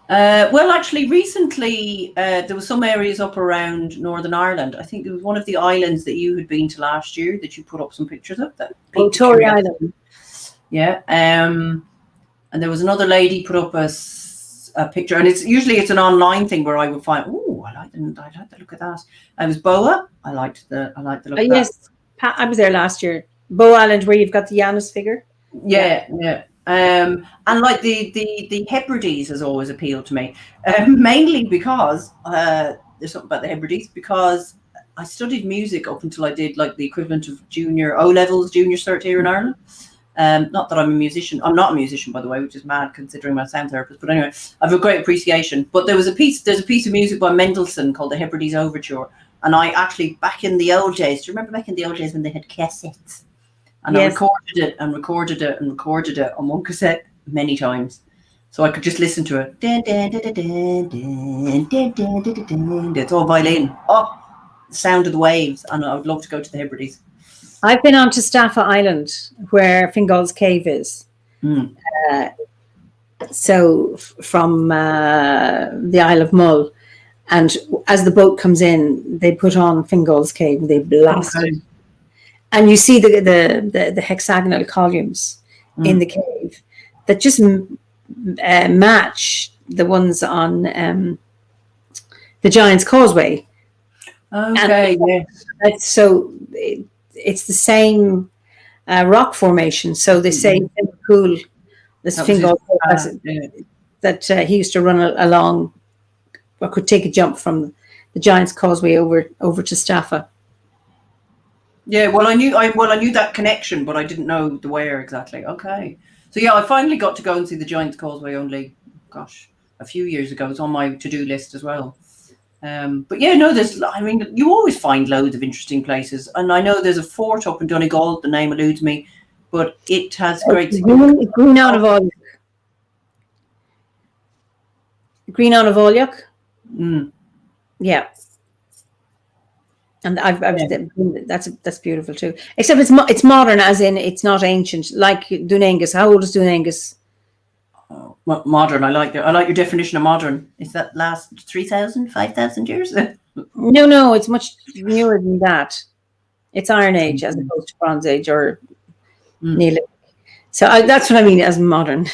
Well, actually, recently there were some areas up around Northern Ireland. I think it was one of the islands that you had been to last year that you put up some pictures of. Tory Island. Yeah. And there was another lady put up a picture, and it's usually an online thing where I would find, oh, I like the look at that. It was Boa. I liked the look of that. Yes, I was there last year. Boa Island, where you've got the Janus figure. Yeah. And like the Hebrides has always appealed to me, mainly because there's something about the Hebrides, because I studied music up until I did like the equivalent of junior O-levels, junior cert here in Ireland. Not that I'm a musician. I'm not a musician, by the way, which is mad considering my sound therapist. But anyway, I have a great appreciation. But there's a piece of music by Mendelssohn called the Hebrides Overture. And I actually, back in the old days, do you remember back in the old days when they had cassettes? And yes. I recorded it on one cassette many times. So I could just listen to it. It's all violin. Oh, the sound of the waves. And I would love to go to the Hebrides. I've been on to Staffa Island, where Fingal's Cave is. So from the Isle of Mull. And as the boat comes in, they put on Fingal's Cave and they blast it. And you see the hexagonal columns in the cave that just match the ones on the Giant's Causeway. Okay, yes. So it's the same rock formation. So they say Cool, this Fingal, that he used to run along, or could take a jump from the Giant's Causeway over to Staffa. Yeah, well, I knew that connection, but I didn't know the where exactly. Okay, so yeah, I finally got to go and see the Giant's Causeway only, a few years ago. It's on my to-do list as well. But yeah, no, you always find loads of interesting places, and I know there's a fort up in Donegal. The name eludes me, but it has great. Green out of Olioch. Green out of Olioch. Yeah. And that's beautiful too. Except it's modern, as in it's not ancient. Like Dún Aengus. How old is Dún Aengus? Oh, modern. I like your definition of modern. Is that last 3,000, 5,000 years? No, it's much newer than that. It's Iron Age as opposed to Bronze Age or Neolithic. So that's what I mean as modern.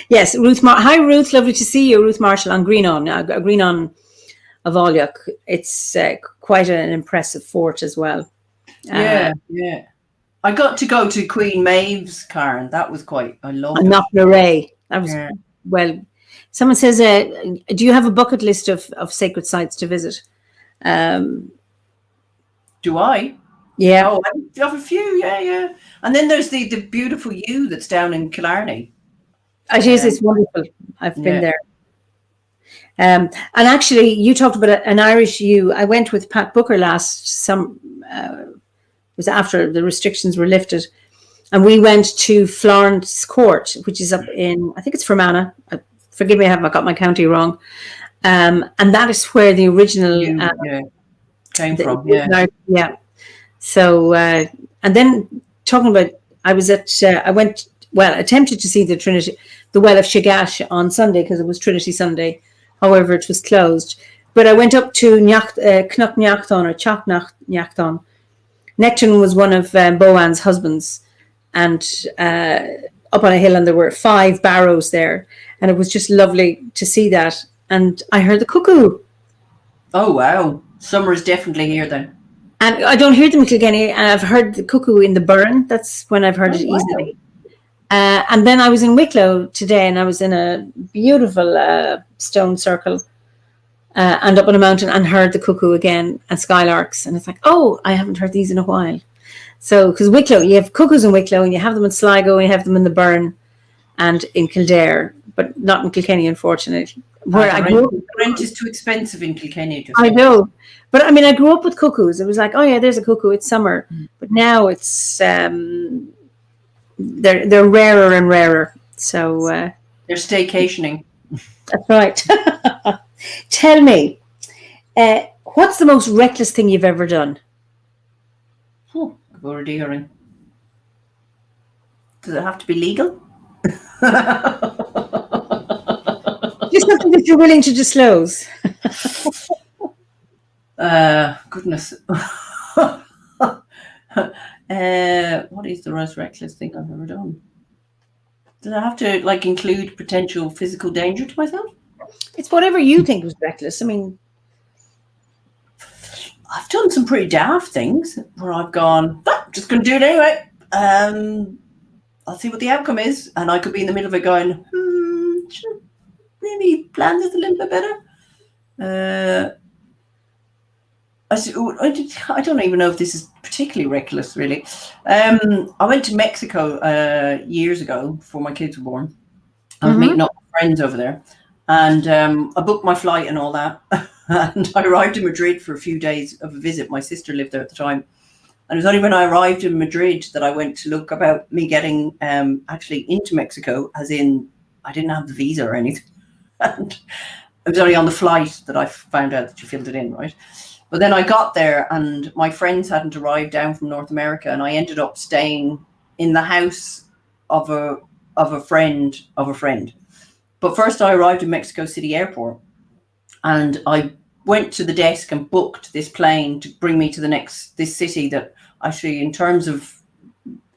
Yes, hi Ruth, lovely to see you. Ruth Marshall on Greenon of Olliok. It's quite an impressive fort as well. Yeah. I got to go to Queen Maeve's, Karen. That was I loved it. Knocknaray. That was well. Someone says, "Do you have a bucket list of sacred sites to visit?" Do I? Yeah. Oh, I have a few. Yeah. And then there's the beautiful yew that's down in Killarney. It is. It's wonderful. I've been there. And actually, you talked about an Irish yew. I went with Pat Booker it was after the restrictions were lifted, and we went to Florence Court, which is up in, I think it's Fermanagh. Forgive me, I haven't got my county wrong. And that is where the original came from. Yeah. So, and then talking about, attempted to see the Well of Shigash on Sunday because it was Trinity Sunday. However, it was closed. But I went up to Knocknaachton or Chochnaachton. Necton was one of Boan's husbands, and up on a hill, and there were 5 barrows there, and it was just lovely to see that. And I heard the cuckoo. Oh wow! Summer is definitely here then. And I don't hear them in Kilkenny, and I've heard the cuckoo in the Burn. That's when I've heard it easily. And then I was in Wicklow today, and I was in a beautiful stone circle. And up on a mountain and heard the cuckoo again and skylarks. And it's like, oh, I haven't heard these in a while. So, because Wicklow, you have cuckoos in Wicklow and you have them in Sligo and you have them in the Burn and in Kildare, but not in Kilkenny, unfortunately. Where rent is too expensive in Kilkenny. I know. But I mean, I grew up with cuckoos. It was like, oh yeah, there's a cuckoo. It's summer. But now it's, they're rarer and rarer. So. They're staycationing. That's right. Tell me, what's the most reckless thing you've ever done? I've already hearing. Does it have to be legal? Just something that you're willing to disclose. Goodness. What is the most reckless thing I've ever done? Does I have to include potential physical danger to myself? It's whatever you think was reckless. I mean, I've done some pretty daft things where I've gone, just going to do it anyway. I'll see what the outcome is. And I could be in the middle of it going, should maybe plan this a little bit better. I don't even know if this is particularly reckless, really. I went to Mexico years ago before my kids were born. I was meeting up with friends over there. And I booked my flight and all that. And I arrived in Madrid for a few days of a visit. My sister lived there at the time. And it was only when I arrived in Madrid that I went to look about me getting actually into Mexico, as in I didn't have the visa or anything. And it was only on the flight that I found out that you filled it in, right? But then I got there and my friends hadn't arrived down from North America, and I ended up staying in the house of a friend of a friend. But first I arrived in Mexico City Airport, and I went to the desk and booked this plane to bring me to this city that actually, in terms of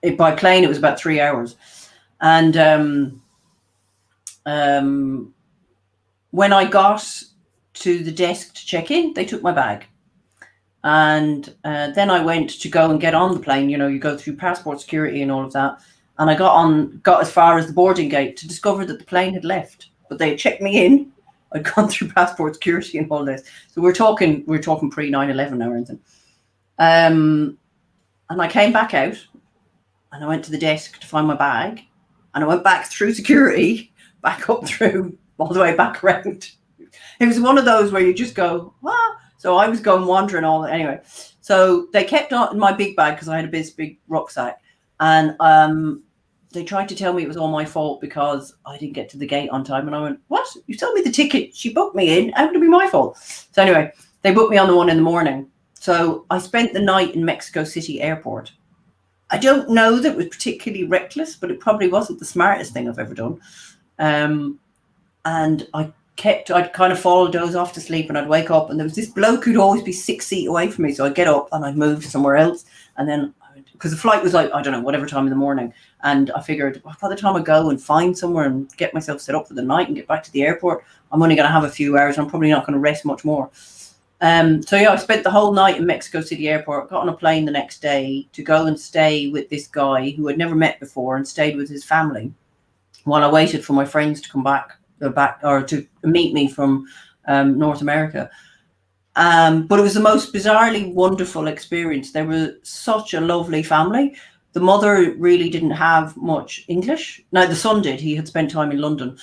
it by plane, it was about 3 hours. And when I got to the desk to check in, they took my bag. And then I went to go and get on the plane. You go through passport security and all of that. And I got as far as the boarding gate to discover that the plane had left, but they had checked me in. I'd gone through passport security and all this. So we're talking pre 9/11 now or anything. And I came back out and I went to the desk to find my bag, and I went back through security, back up through all the way back around. It was one of those where you just go, ah. So I was going wandering all anyway. So they kept on my big bag because I had this big rucksack, and they tried to tell me it was all my fault because I didn't get to the gate on time. And I went, what? You sold me the ticket. She booked me in. How could it be my fault? So anyway, they booked me on the one in the morning. So I spent the night in Mexico City Airport. I don't know that it was particularly reckless, but it probably wasn't the smartest thing I've ever done. And I I'd kind of fall, doze off to sleep, and I'd wake up, and there was this bloke who'd always be 6 feet away from me. So I'd get up and I'd move somewhere else. And then, because the flight was like, I don't know, whatever time in the morning. And I figured, well, by the time I go and find somewhere and get myself set up for the night and get back to the airport, I'm only going to have a few hours. I'm probably not going to rest much more. So yeah, I spent the whole night in Mexico City Airport, got on a plane the next day to go and stay with this guy who I'd never met before, and stayed with his family while I waited for my friends to come back or to meet me from North America. But it was the most bizarrely wonderful experience. They were such a lovely family. The mother really didn't have much English. Now, the son did. He had spent time in London.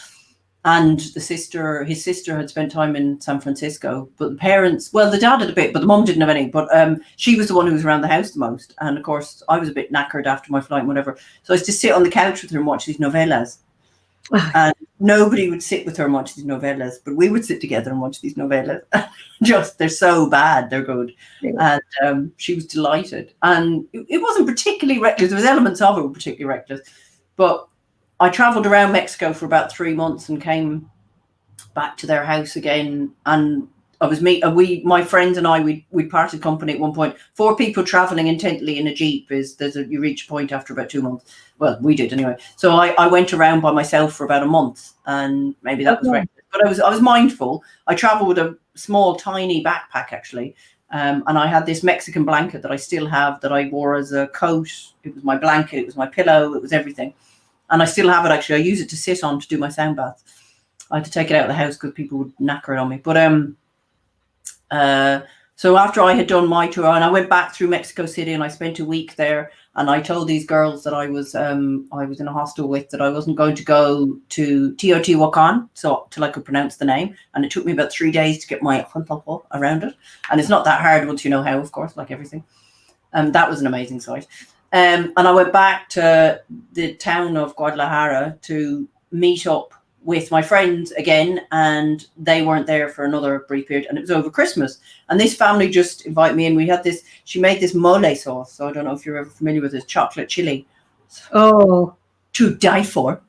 And his sister had spent time in San Francisco. But the parents, well, the dad had a bit, but the mum didn't have any. But she was the one who was around the house the most. And, of course, I was a bit knackered after my flight and whatever. So I used to sit on the couch with her and watch these novellas. And nobody would sit with her and watch these novellas, but we would sit together and watch these novellas. They're so bad, they're good. Yeah. And she was delighted. And it wasn't particularly reckless. There was elements of it were particularly reckless. But I travelled around Mexico for about 3 months and came back to their house again. And I was my friends and I, we parted company at one point. 4 people travelling intently in a Jeep you reach a point after about 2 months. Well, we did anyway. So I went around by myself for about a month, and maybe that was reckless. But I was mindful. I travelled with a small, tiny backpack actually, and I had this Mexican blanket that I still have that I wore as a coat. It was my blanket. It was my pillow. It was everything, and I still have it actually. I use it to sit on to do my sound bath. I had to take it out of the house because people would knacker it on me. But so after I had done my tour, and I went back through Mexico City, and I spent a week there, and I told these girls that I was in a hostel with, that I wasn't going to go to Teotihuacan, so till I could pronounce the name, and it took me about 3 days to get my around it, and it's not that hard once you know how, of course, like everything. That was an amazing sight. And I went back to the town of Guadalajara to meet up with my friends again, and they weren't there for another brief period, and it was over Christmas. And this family just invited me in. She made this mole sauce. So I don't know if you're ever familiar with this, chocolate chili. Oh, to die for.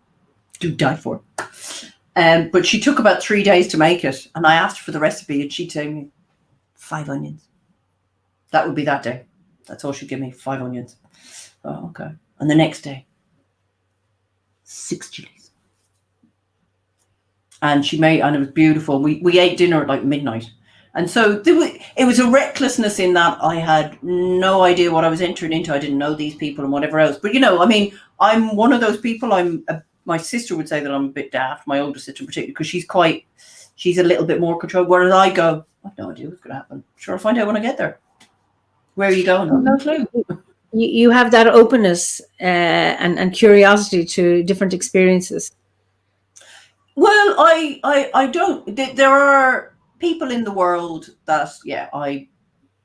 But she took about 3 days to make it, and I asked her for the recipe, and she told me 5 onions. That would be that day. That's all she'd give me, 5 onions. Oh, okay. And the next day, 6 chilies. And it was beautiful. We ate dinner at like midnight. And so it was a recklessness in that I had no idea what I was entering into. I didn't know these people and whatever else. But, I'm one of those people. My sister would say that I'm a bit daft, my older sister in particular, because she's a little bit more controlled. Whereas I go, I have no idea what's going to happen. Sure, I'll find out when I get there. Where are you going? I have no clue. You have that openness and curiosity to different experiences. Well, I don't. There are people in the world that,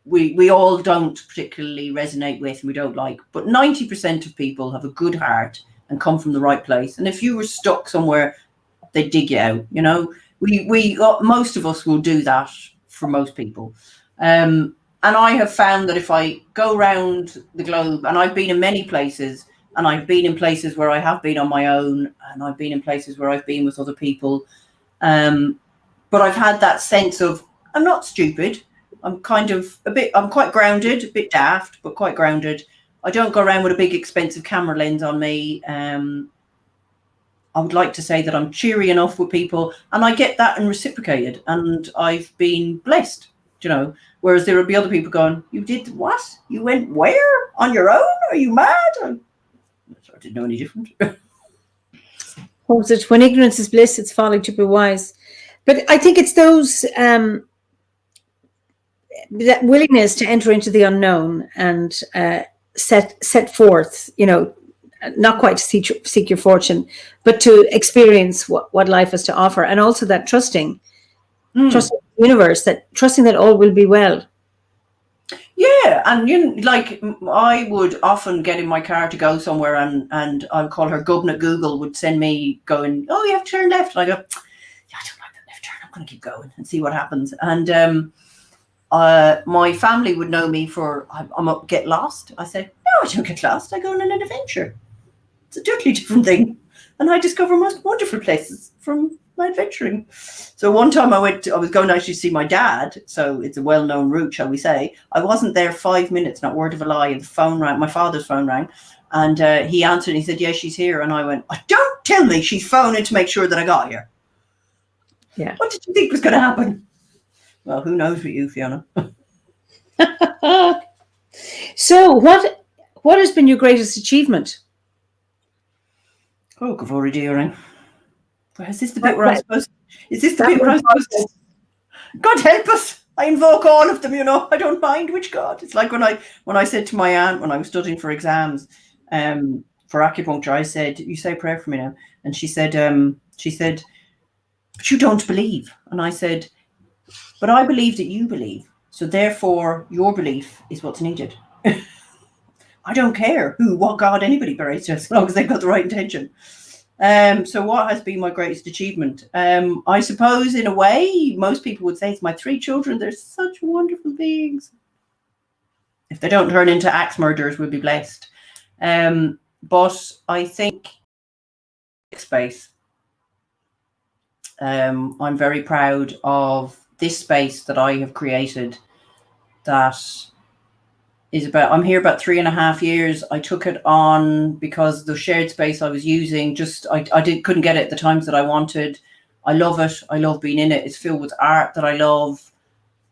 we all don't particularly resonate with and we don't like. But 90% of people have a good heart and come from the right place. And if you were stuck somewhere, they dig you out. Most of us will do that for most people. And I have found that if I go around the globe, and I've been in many places, and I've been in places where I have been on my own, and I've been in places where I've been with other people. But I've had that sense of, I'm not stupid. I'm quite grounded, a bit daft, but quite grounded. I don't go around with a big expensive camera lens on me. I would like to say that I'm cheery enough with people, and I get that and reciprocated, and I've been blessed, whereas there would be other people going, you did what? You went where? On your own? Are you mad? I didn't know any different. What was it? When ignorance is bliss, it's folly to be wise. But I think it's those that willingness to enter into the unknown and set forth, not quite to seek your fortune, but to experience what life has to offer, and also that trusting the universe, trusting that all will be well. Yeah, and I would often get in my car to go somewhere, and I'll call her Governor Google would send me going, oh, you have to turn left. And I go, yeah, I don't like that left turn. I'm going to keep going and see what happens. And my family would know me for, I'm up, get lost. I say, no, I don't get lost. I go on an adventure. It's a totally different thing. And I discover most wonderful places from my adventuring. So one time I was going to actually see my dad. So it's a well-known route, shall we say. I wasn't there 5 minutes, not word of a lie. And the phone rang, my father's phone rang. And he answered and he said, yeah, she's here. And I went, oh, don't tell me she's phoning to make sure that I got here. Yeah. What did you think was going to happen? Well, who knows with you, Fiona? So what has been your greatest achievement? Oh, Gavori dearing. Is this the bit where I'm supposed to? God help us. I invoke all of them, I don't mind which God. It's like when I said to my aunt when I was studying for exams, for acupuncture, I said, you say a prayer for me now. And she said, but you don't believe. And I said, but I believe that you believe. So therefore, your belief is what's needed. I don't care what God anybody prays to, as long as they've got the right intention. So what has been my greatest achievement? I suppose in a way, most people would say it's my 3 children. They're such wonderful beings. If they don't turn into axe murderers, we'll be blessed. But I think space. I'm very proud of this space that I have created that is I'm here about 3.5 years. I took it on because the shared space I was using, couldn't get it at the times that I wanted. I love it. I love being in it. It's filled with art that I love.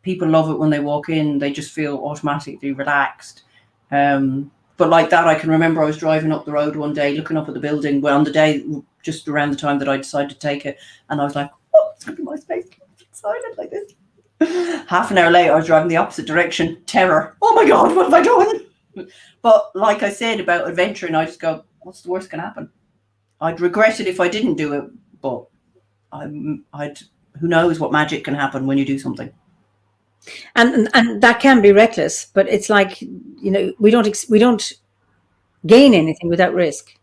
People love it when they walk in. They just feel automatically relaxed. But like that, I can remember I was driving up the road one day, looking up at the building, on the day, just around the time that I decided to take it. And I was like, oh, it's going to be my space. I'm excited like this. Half an hour later, I was driving the opposite direction. Terror. Oh my God, what have I done? But like I said about adventuring, I just go, what's the worst can happen? I'd regret it if I didn't do it, but who knows what magic can happen when you do something. And that can be reckless, but it's like, we don't gain anything without risk.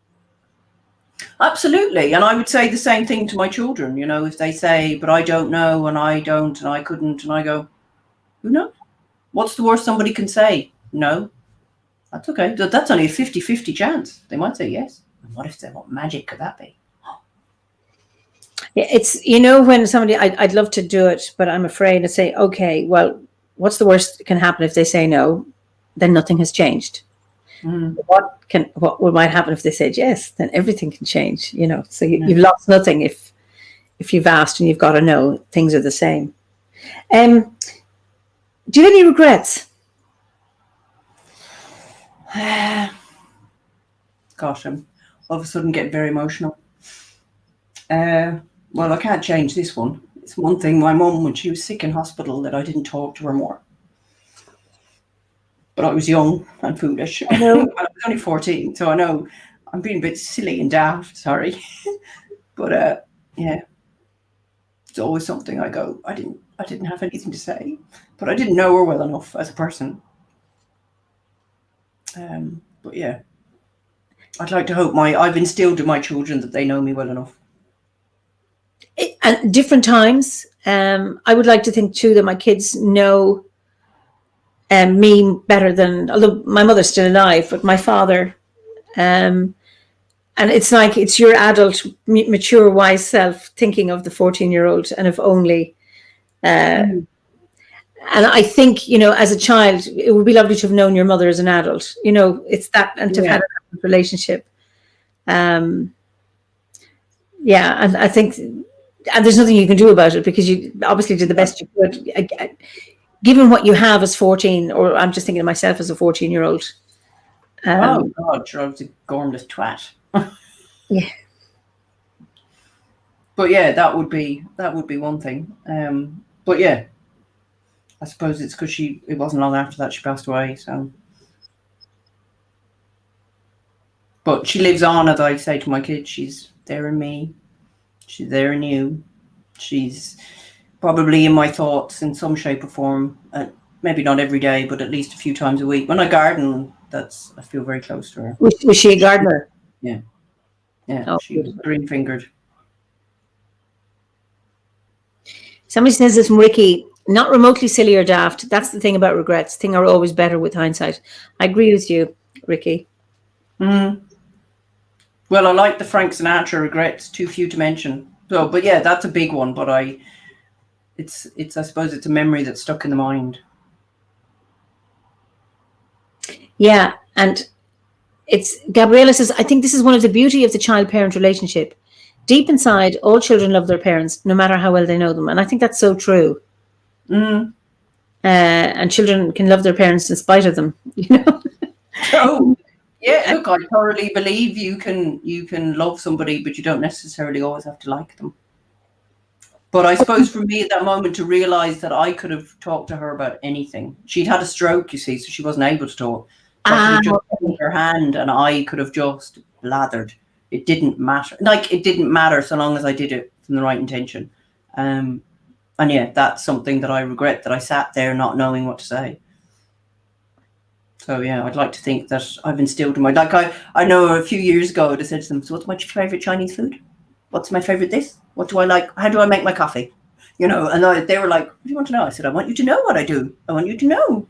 Absolutely. And I would say the same thing to my children, if they say, but I don't know, and I don't, and I couldn't, and I go, who knows? What's the worst somebody can say? No. That's okay. That's only a 50-50 chance. They might say yes. And what if they want magic? Could that be? Yeah, it's, when somebody, I'd love to do it, but I'm afraid to say, okay, well, what's the worst can happen if they say no? Then nothing has changed. Mm. What might happen if they said yes? Then everything can change, So you've lost nothing if you've asked and you've got to know things are the same. Do you have any regrets? Gosh, I'm all of a sudden getting very emotional. Well, I can't change this one. It's one thing, my mum, when she was sick in hospital, that I didn't talk to her more. But I was young and foolish. I know. I was only 14, so I know I'm being a bit silly and daft, sorry. But yeah, it's always something I go, I didn't have anything to say, but I didn't know her well enough as a person. But yeah, I'd like to hope I've instilled in my children that they know me well enough. At different times, I would like to think too that my kids know me better than, although my mother's still alive, but my father, and it's like it's your adult, mature, wise self thinking of the 14-year-old and if only. And I think, as a child, it would be lovely to have known your mother as an adult. It's that, and to have had a relationship. And I think, and there's nothing you can do about it because you obviously did the best you could. Given what you have as 14, or I'm just thinking of myself as a 14-year-old. Oh God, I was a gormless twat. Yeah. But yeah, that would be one thing. But yeah, I suppose it's because it wasn't long after that she passed away. So, but she lives on, as I say to my kids. She's there in me. She's there in you. She's probably in my thoughts in some shape or form. Maybe not every day, but at least a few times a week. When I garden, I feel very close to her. Was she a gardener? Yeah. Yeah, oh, she was green-fingered. Somebody says this from Ricky, not remotely silly or daft. That's the thing about regrets. Things are always better with hindsight. I agree with you, Ricky. Mm. Well, I like the Frank Sinatra regrets, too few to mention. So, but yeah, that's a big one. But I suppose it's a memory that's stuck in the mind. Yeah, and Gabriella says, I think this is one of the beauty of the child-parent relationship. Deep inside, all children love their parents, no matter how well they know them. And I think that's so true. And children can love their parents in spite of them, you know. Oh, yeah. Look, I thoroughly believe you can love somebody, but you don't necessarily always have to like them. But I suppose for me at that moment to realise that I could have talked to her about anything. She'd had a stroke, you see, so she wasn't able to talk. So I could have just held her hand and I could have just blathered. It didn't matter. Like, it didn't matter so long as I did it from the right intention. And yeah, that's something that I regret, that I sat there not knowing what to say. So yeah, I'd like to think that I've instilled in my, like I know a few years ago I said to them, so what's my favourite Chinese food? What's my favourite this? What do I like? How do I make my coffee? You know, and they were like, what do you want to know? I said, I want you to know what I do. I want you to know.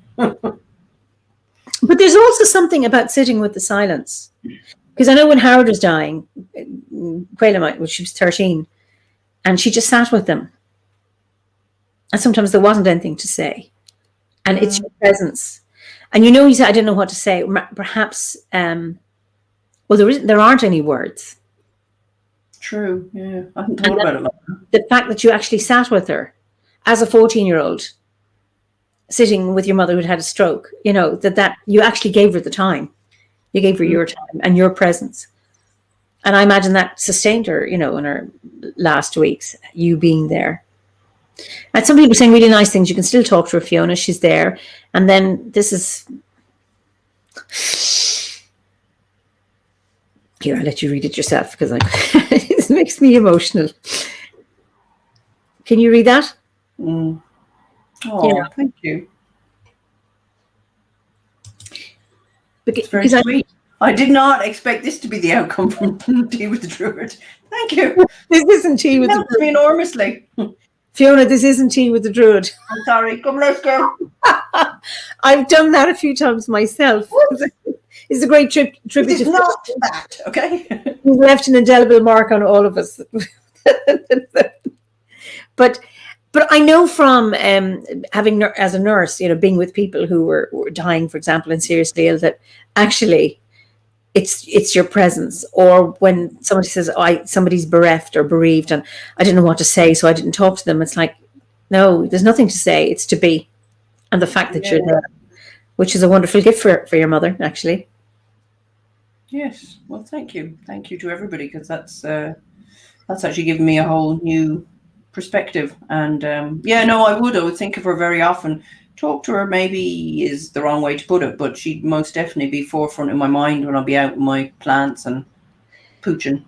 But there's also something about sitting with the silence. Because I know when Howard was dying, Quayla, when she was 13, and she just sat with them. And sometimes there wasn't anything to say. And it's your presence. And you know, he said, I didn't know what to say. Perhaps, well, there aren't any words. True, yeah. I hadn't thought about it like that. The fact that you actually sat with her as a 14-year-old, sitting with your mother who'd had a stroke, you know, that you actually gave her the time. You gave her your time and your presence. And I imagine that sustained her, you know, in her last weeks, you being there. And some people saying really nice things. You can still talk to her, Fiona. She's there. And then this is... Here, I'll let you read it yourself because it makes me emotional. Can you read that? Oh, yeah. Thank you. It's very sweet. I did not expect this to be the outcome from Tea with the Druid. Thank you. This isn't Tea with the Druid. Me enormously. Fiona, this isn't Tea with the Druid. I'm sorry. Come, let's go. I've done that a few times myself. It's a great tribute. It's not that, okay? We've left an indelible mark on all of us. But I know from having as a nurse, you know, being with people who were dying, for example, and seriously ill, that actually it's your presence. Or when somebody says, somebody's bereft or bereaved and I didn't know what to say, so I didn't talk to them. It's like, no, there's nothing to say. It's to be. And the fact that you're there, which is a wonderful gift for your mother, actually. Yes. Well, thank you. Thank you to everybody, because that's actually given me a whole new perspective. And I would think of her very often. Talk to her maybe is the wrong way to put it, but she'd most definitely be forefront in my mind when I'll be out with my plants and pooching.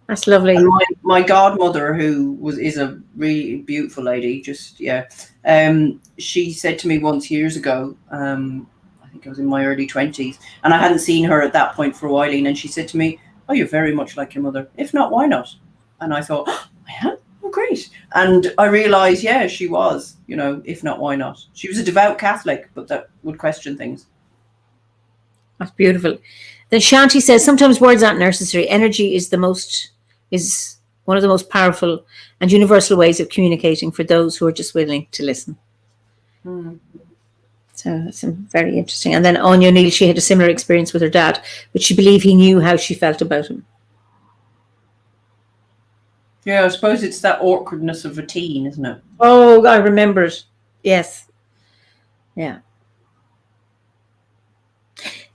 That's lovely. And my godmother, who is a really beautiful lady, she said to me once years ago, I think I was in my early 20s, and I hadn't seen her at that point for a while, and she said to me, oh, you're very much like your mother. If not, why not? And I thought, oh, I am? Oh, great. And I realised, yeah, she was, you know, if not, why not? She was a devout Catholic, but that would question things. That's beautiful. Then Shanti says, sometimes words aren't necessary. Energy is one of the most powerful and universal ways of communicating for those who are just willing to listen. So that's very interesting. And then Anya O'Neill, she had a similar experience with her dad, but she believed he knew how she felt about him. Yeah, I suppose it's that awkwardness of a teen, isn't it? Oh, I remember it. Yes. Yeah.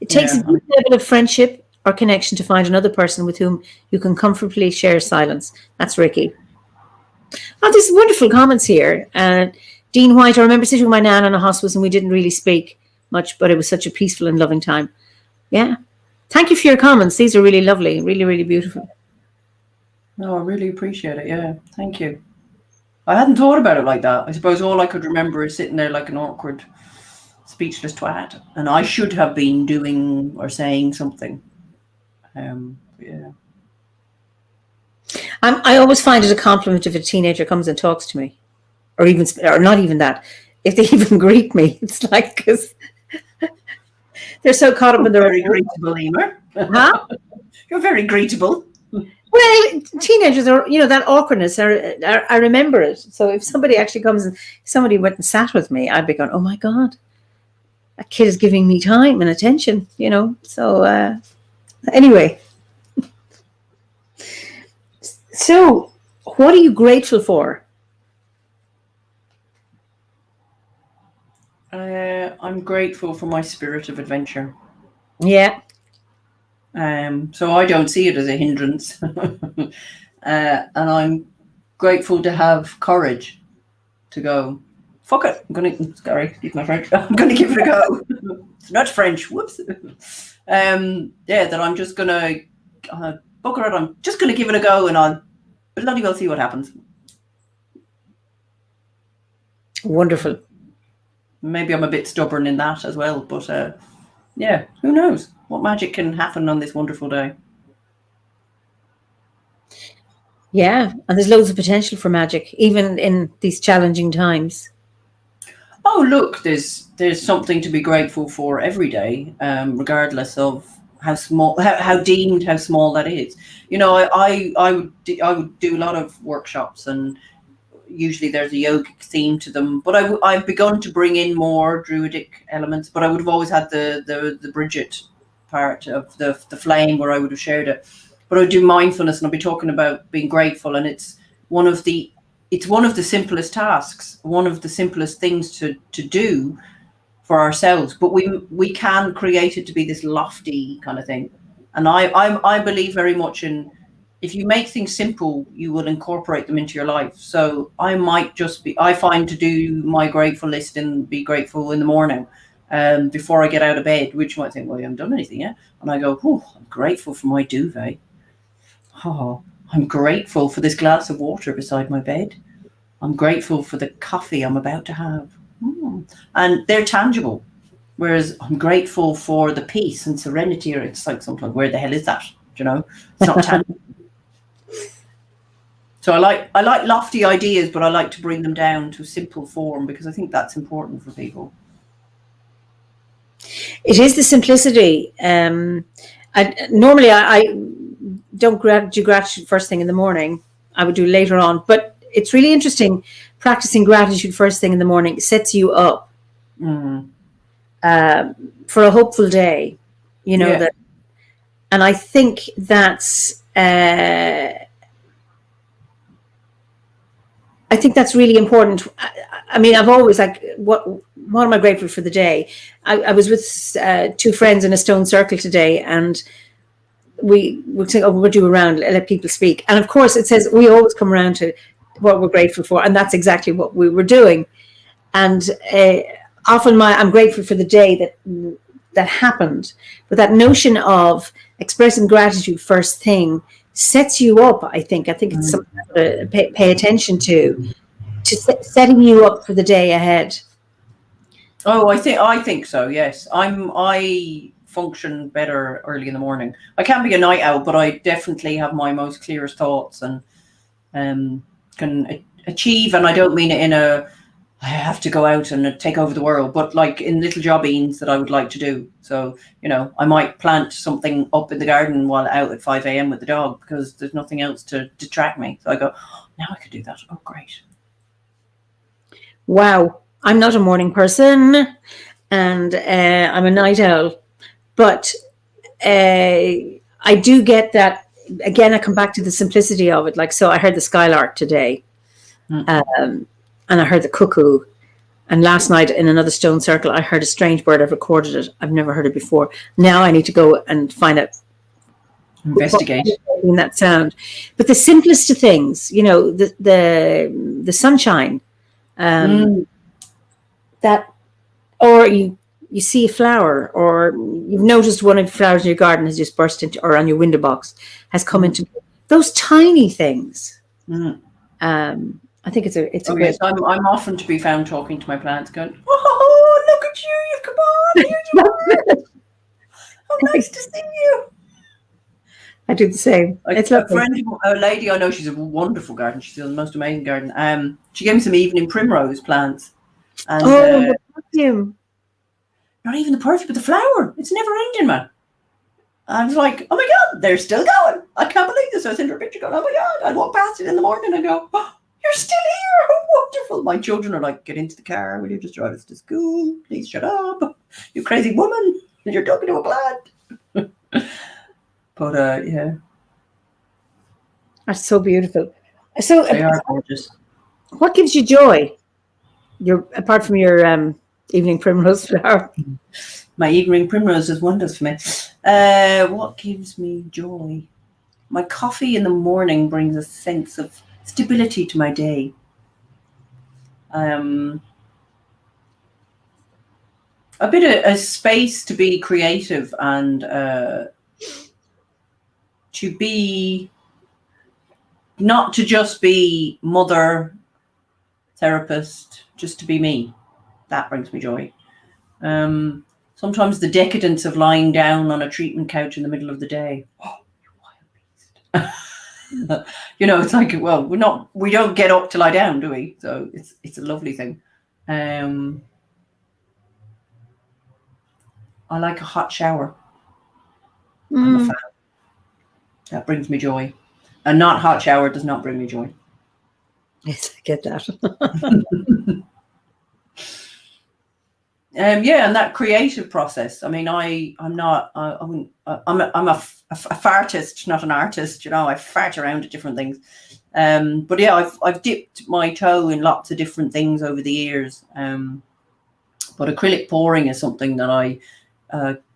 It takes a deep level of friendship or connection to find another person with whom you can comfortably share silence. That's Ricky. Oh, there's wonderful comments here. Dean White, I remember sitting with my nan in a hospice and we didn't really speak much, but it was such a peaceful and loving time. Yeah. Thank you for your comments. These are really lovely, really, really beautiful. No, I really appreciate it. Yeah, thank you. I hadn't thought about it like that. I suppose all I could remember is sitting there like an awkward, speechless twat, and I should have been doing or saying something. Yeah. I always find it a compliment if a teenager comes and talks to me, or not even that. If they even greet me, it's like, because they're so caught up in their very greetable, Eimear. Huh? You're very greetable. Well, Well, teenagers are, that awkwardness. I remember it. So if somebody actually comes and somebody went and sat with me, I'd be going, "Oh my God, that kid is giving me time and attention." So anyway, so what are you grateful for? I'm grateful for my spirit of adventure. Yeah. So I don't see it as a hindrance. And I'm grateful to have courage to go, fuck it, sorry, excuse my French, I'm going to give it a go. It's not French, whoops. That I'm just going to, bugger it, I'm just going to give it a go and I'll bloody well see what happens. Wonderful. Maybe I'm a bit stubborn in that as well, but who knows what magic can happen on this wonderful day. Yeah, and there's loads of potential for magic, even in these challenging times. Oh, look, there's something to be grateful for every day, regardless of how small, how small that is. I would do a lot of workshops, and usually there's a yogic theme to them. But I've begun to bring in more druidic elements. But I would have always had the Bridget part of the flame where I would have shared it. But I would do mindfulness, and I'll be talking about being grateful, and it's one of the simplest tasks, one of the simplest things to do for ourselves. But we can create it to be this lofty kind of thing. And I believe very much in, if you make things simple, you will incorporate them into your life. So I find to do my grateful list and be grateful in the morning before I get out of bed, which might think, well, you haven't done anything yet. And I go, oh, I'm grateful for my duvet. Oh, I'm grateful for this glass of water beside my bed. I'm grateful for the coffee I'm about to have. And they're tangible. Whereas I'm grateful for the peace and serenity, or it's like sometimes, where the hell is that? It's not tangible. So I like lofty ideas, but I like to bring them down to simple form, because I think that's important for people. It is the simplicity. Normally I don't do gratitude first thing in the morning. I would do later on, but it's really interesting. Practicing gratitude first thing in the morning sets you up for a hopeful day. That, and I think that's really important. I mean, I've always what am I grateful for the day? I was with two friends in a stone circle today, and we would say, we'll do a round, let people speak. And of course, it says we always come around to what we're grateful for, and that's exactly what we were doing. And often I'm grateful for the day that happened, but that notion of expressing gratitude first thing sets you up. I think it's something to pay attention to setting you up for the day ahead. Oh, I think so. Yes, I function better early in the morning. I can be a night owl, but I definitely have my most clearest thoughts and can achieve. And I don't mean it in a I have to go out and take over the world, but like in little jobbings that I would like to do. So, I might plant something up in the garden while out at 5 a.m. with the dog, because there's nothing else to distract me. So I go, now I could do that. Oh, great. Wow. I'm not a morning person, and I'm a night owl, but I do get that. Again, I come back to the simplicity of it. Like, so I heard the skylark today. And I heard the cuckoo. And last night in another stone circle, I heard a strange bird. I've recorded it. I've never heard it before. Now I need to go and find out. Investigate. That sound. But the simplest of things, the sunshine, that, or you see a flower, or you've noticed one of the flowers in your garden has just burst into, or on your window box has come into, those tiny things. I think it's a great. Yes, I'm often to be found talking to my plants, going, "Oh, look at you! You've come on! Here you are! Oh, nice to see you." I do the same. It's a lady I know. She's a wonderful garden. She's the most amazing garden. She gave me some evening primrose plants, and the perfume. Not even the perfume, but the flower. It's never ending, man. I was like, oh my God, they're still going. I can't believe this. I was in her picture going, oh my God. I'd walk past it in the morning and go, oh, you're still here. Oh, wonderful. My children are like, get into the car. Will you just drive us to school? Please shut up. You crazy woman. You're talking to a plant. But yeah. That's so beautiful. So They are gorgeous. what gives you joy? Apart from your evening primrose flower. My evening primrose does wonders for me. What gives me joy? My coffee in the morning brings a sense of stability to my day. A bit of a space to be creative and to be, not to just be mother, therapist, just to be me. That brings me joy. Sometimes the decadence of lying down on a treatment couch in the middle of the day. Oh, you wild beast. It's like, well, we don't get up to lie down, do we? So it's a lovely thing. I like a hot shower. I'm a fan. That brings me joy. A not hot shower does not bring me joy. Yes, I get that. And that creative process. I mean, I'm a fartist, not an artist. I fart around at different things. But yeah, I've dipped my toe in lots of different things over the years. But acrylic pouring is something that I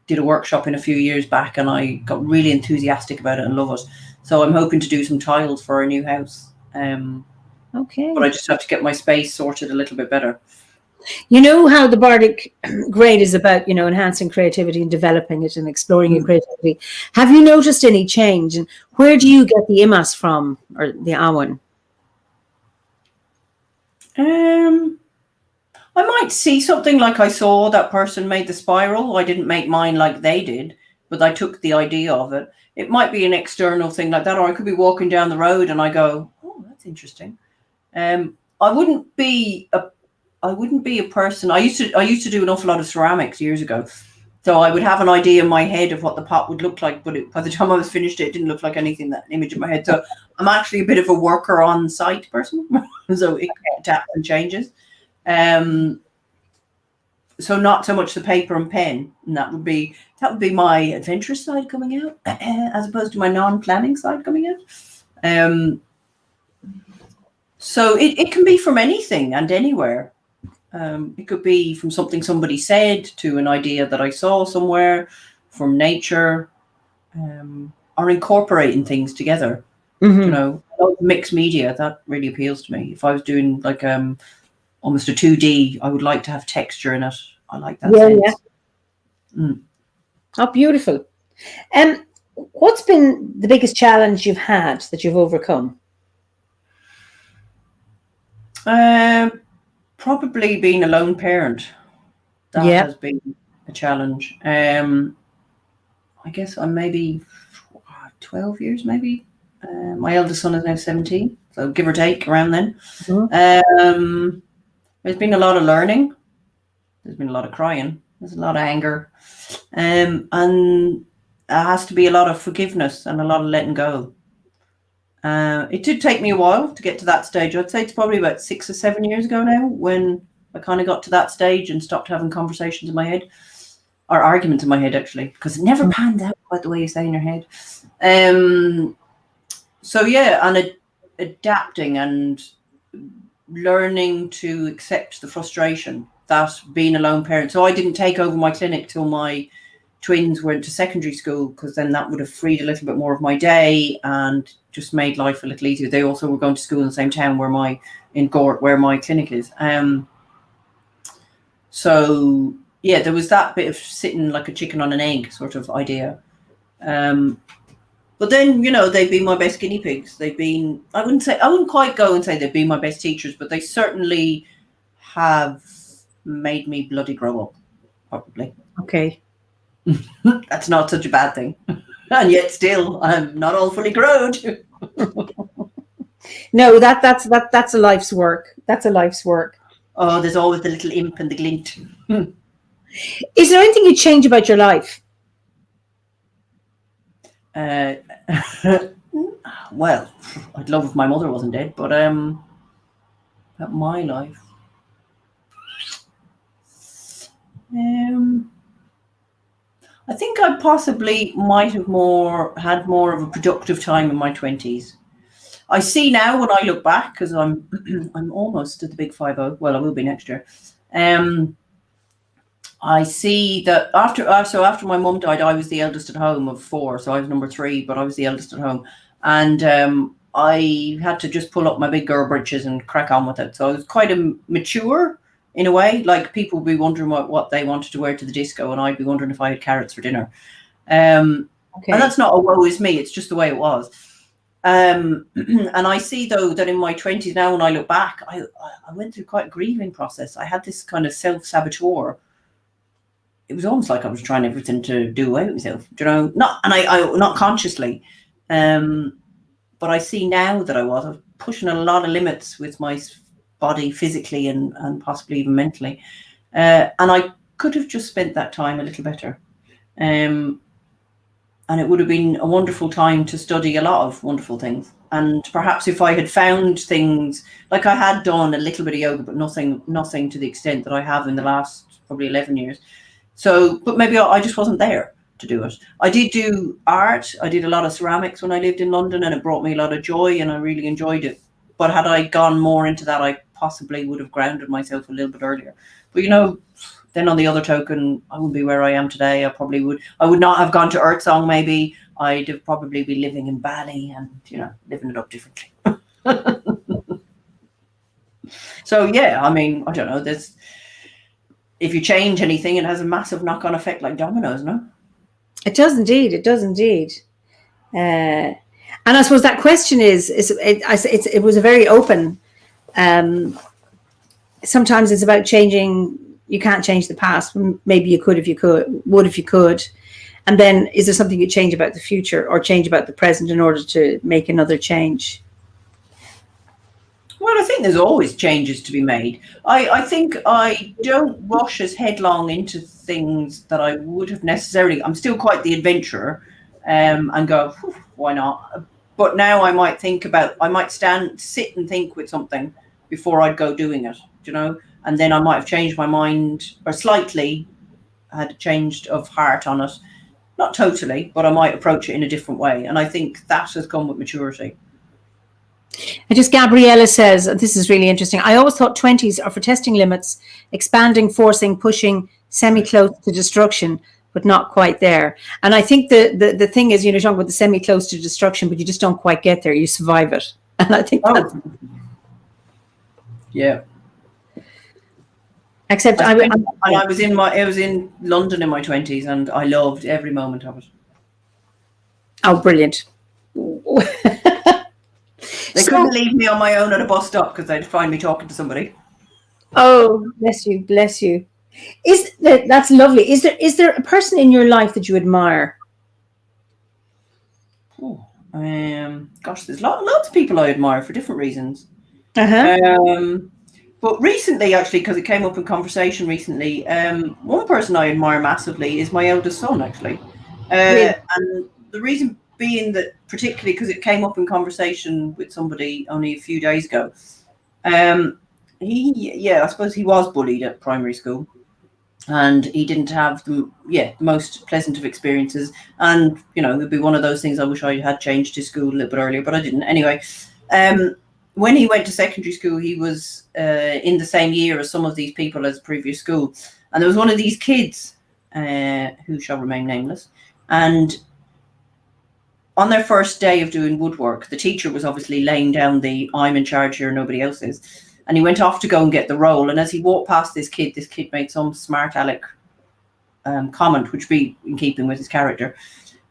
did a workshop in a few years back, and I got really enthusiastic about it and love it. So I'm hoping to do some tiles for our new house. Okay. But I just have to get my space sorted a little bit better. You know how the Bardic grade is about, enhancing creativity and developing it and exploring your creativity. Have you noticed any change? And where do you get the Imas from, or the Awan? I might see something like I saw that person made the spiral. I didn't make mine like they did, but I took the idea of it. It might be an external thing like that, or I could be walking down the road and I go, oh, that's interesting. I wouldn't be a person. I used to do an awful lot of ceramics years ago. So I would have an idea in my head of what the pot would look like, but by the time I was finished, it didn't look like anything, that image in my head. So I'm actually a bit of a worker on site person. So it adapts and changes. So not so much the paper and pen, and that would be my adventurous side coming out, as opposed to my non-planning side coming out. So it can be from anything and anywhere. It could be from something somebody said to an idea that I saw somewhere, from nature, or incorporating things together. Mixed media, that really appeals to me. If I was doing like almost a 2D, I would like to have texture in it. I like that sense. Yeah. Oh, beautiful. What's been the biggest challenge you've had that you've overcome? Probably being a lone parent. That has been a challenge. I guess I'm maybe 12 years, maybe. My eldest son is now 17, so give or take around then. There's been a lot of learning. There's been a lot of crying. There's a lot of anger. And there has to be a lot of forgiveness and a lot of letting go. It did take me a while to get to that stage. I'd say it's probably about 6 or 7 years ago now when I kind of got to that stage and stopped having conversations in my head, or arguments in my head, actually, because it never panned out quite the way you say in your head. So yeah, and adapting and learning to accept the frustration that being a lone parent. So I didn't take over my clinic till my twins went to secondary school, because then that would have freed a little bit more of my day and just made life a little easier. They also were going to school in the same town in Gort, where my clinic is. So yeah, there was that bit of sitting like a chicken on an egg sort of idea. But then, they've been my best guinea pigs. They've been, I wouldn't quite go and say they've been my best teachers, but they certainly have made me bloody grow up, probably. Okay. That's not such a bad thing. And yet still, I'm not all fully grown. No, that's a life's work. That's a life's work. Oh, there's always the little imp and the glint. Is there anything you'd change about your life? Uh, well, I'd love if my mother wasn't dead, but about my life. I think I possibly might have had more of a productive time in my 20s. I see now when I look back, because I'm I'm almost at the big 50. Well, I will be next year. I see that after my mum died, I was the eldest at home of 4, so I was number 3, but I was the eldest at home, and I had to just pull up my big girl britches and crack on with it. So I was quite mature in a way. Like, people would be wondering what they wanted to wear to the disco, and I'd be wondering if I had carrots for dinner. Okay. And that's not a woe is me, it's just the way it was. And I see, though, that in my 20s now, when I look back, I went through quite a grieving process. I had this kind of self-saboteur. It was almost like I was trying everything to do away with myself, not consciously. But I see now that I was pushing a lot of limits with my body physically and possibly even mentally. And I could have just spent that time a little better. And it would have been a wonderful time to study a lot of wonderful things. And perhaps if I had found things, like I had done a little bit of yoga, but nothing to the extent that I have in the last probably 11 years. So, but maybe I just wasn't there to do it. I did do art. I did a lot of ceramics when I lived in London, and it brought me a lot of joy, and I really enjoyed it. But had I gone more into that, I possibly would have grounded myself a little bit earlier. But then on the other token, I wouldn't be where I am today. I would not have gone to Earthsong. Maybe I'd have probably be living in Bali and, living it up differently. So yeah, I mean, I don't know. If you change anything, it has a massive knock-on effect, like dominoes, no? It does indeed. It does indeed. And I suppose that question it was a very open. Sometimes it's about changing. You can't change the past. Maybe you could if you could. And then, is there something you change about the future or change about the present in order to make another change? Well, I think there's always changes to be made. I think I don't rush as headlong into things that I would have necessarily. I'm still quite the adventurer, and go, why not? But now I might sit and think with something before I'd go doing it, and then I might have changed my mind, or slightly had changed of heart on it. Not totally, but I might approach it in a different way. And I think that has come with maturity. And just Gabriella says, this is really interesting. I always thought 20s are for testing limits, expanding, forcing, pushing, semi-close to destruction, but not quite there. And I think the thing is, you're talking about the semi-close to destruction, but you just don't quite get there. You survive it. And I think yeah. Except I was in London in my 20s, and I loved every moment of it. Oh, brilliant. They couldn't leave me on my own at a bus stop because they'd find me talking to somebody. Oh, bless you. That's lovely. Is there a person in your life that you admire? Oh, gosh, there's lots of people I admire for different reasons. But recently, actually, because it came up in conversation recently, one person I admire massively is my eldest son, actually. And the reason being that, particularly because it came up in conversation with somebody only a few days ago, I suppose he was bullied at primary school, and he didn't have the most pleasant of experiences. And, it'd be one of those things I wish I had changed his school a little bit earlier, but I didn't. Anyway, when he went to secondary school, he was in the same year as some of these people as previous school. And there was one of these kids who shall remain nameless. And on their first day of doing woodwork, the teacher was obviously laying down the "I'm in charge here, nobody else is." And he went off to go and get the roll. And as he walked past this kid made some smart aleck comment, which be in keeping with his character.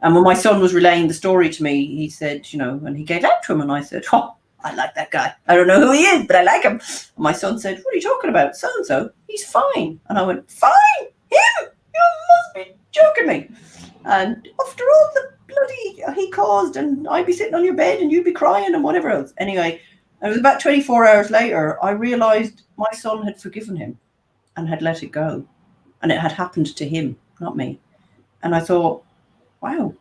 And when my son was relaying the story to me, he said, and he gave out to him. And I said, "Oh, I like that guy. I don't know who he is, but I like him." And my son said, "What are you talking about? So-and-so, he's fine." And I went, "Fine? Him? You must be joking me." And after all the bloody he caused, and I'd be sitting on your bed and you'd be crying and whatever else. Anyway, it was about 24 hours later, I realised my son had forgiven him and had let it go. And it had happened to him, not me. And I thought, wow,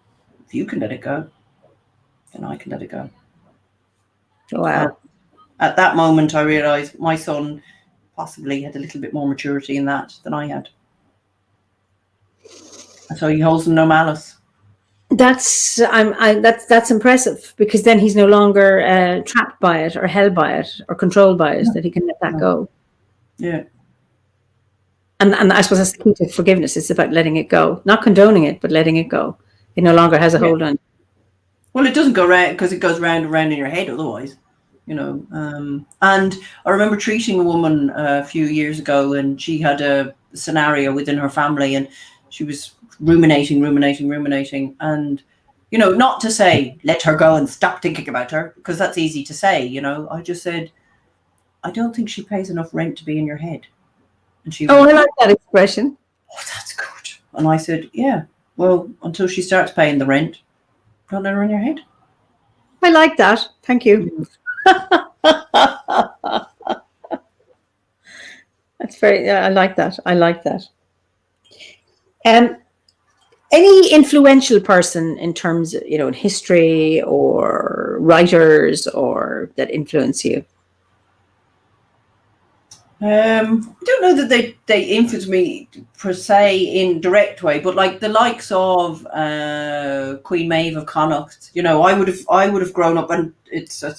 if you can let it go, then I can let it go. Wow. At that moment, I realized my son possibly had a little bit more maturity in that than I had. And so he holds no malice. That's impressive, because then he's no longer trapped by it or held by it or controlled by it, that he can let that go. Yeah. And I suppose that's the key to forgiveness. It's about letting it go, not condoning it, but letting it go. It no longer has a hold on. Well, it doesn't go round, because it goes round and round in your head otherwise, you know. And I remember treating a woman a few years ago, and she had a scenario within her family, and she was ruminating. And, you know, not to say, let her go and stop thinking about her, because that's easy to say, you know. I just said, I don't think she pays enough rent to be in your head. And she went, I like that expression. Oh, that's good. And I said, yeah, well, until she starts paying the rent, don't let her in your head. I like that. Thank you. That's very, I like that. Any influential person in terms of, in history or writers or that influence you? I don't know that they influence me per se in direct way, but like the likes of Queen Maeve of Connacht, you know, I would have grown up, and it's a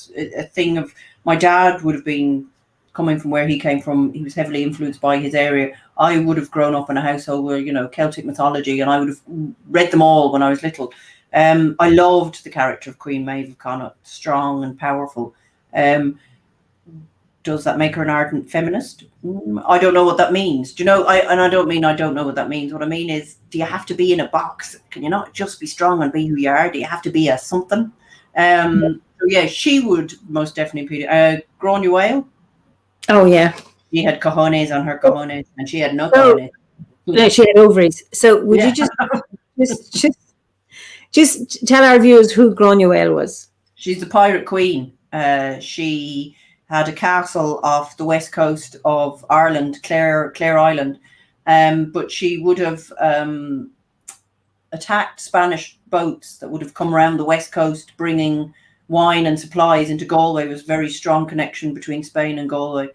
thing of, my dad would have been coming from where he came from. He was heavily influenced by his area. I would have grown up in a household where, you know, Celtic mythology, and I would have read them all when I was little. I loved the character of Queen Maeve of Connacht, strong and powerful. Does that make her an ardent feminist? I don't know what that means. Do you know? I don't mean I don't know what that means. What I mean is, do you have to be in a box? Can you not just be strong and be who you are? Do you have to be a something? So yeah, she would most definitely be. Gráinne Whale. Oh yeah. She had cojones on her cojones, and she had no cojones. No, she had ovaries. So would you just tell our viewers who Gráinne Whale was? She's the pirate queen. She had a castle off the west coast of Ireland, Clare Island, but she would have attacked Spanish boats that would have come around the west coast bringing wine and supplies into Galway. There was a very strong connection between Spain and Galway,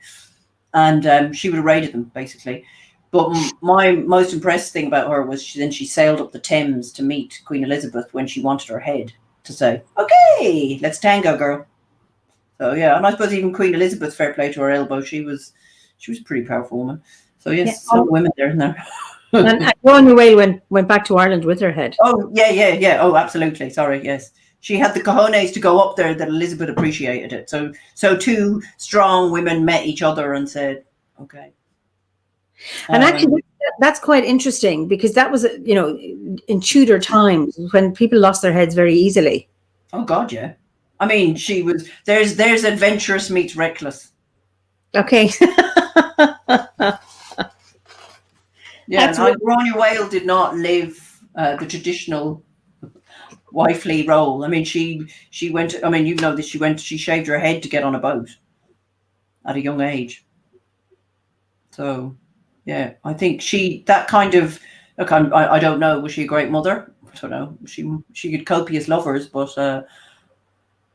and she would have raided them, basically. But my most impressive thing about her was she sailed up the Thames to meet Queen Elizabeth when she wanted her head, to say, okay, let's tango, girl. So yeah, and I suppose even Queen Elizabeth, fair play to her elbow, she was a pretty powerful woman. So yes, some women there in there. And Gráinne Whale went back to Ireland with her head. Oh yeah. Oh, absolutely. Sorry, yes. She had the cojones to go up there that Elizabeth appreciated it. So two strong women met each other and said, okay. And actually, that's quite interesting, because that was, in Tudor times when people lost their heads very easily. Oh God, yeah. I mean, she was, there's adventurous meets reckless. Okay. Yeah, and Gráinne Whale did not live the traditional wifely role. I mean, she went, I mean, you know this, she shaved her head to get on a boat at a young age. So, yeah, I think that kind of, look, I don't know, was she a great mother? I don't know. She could copious lovers, but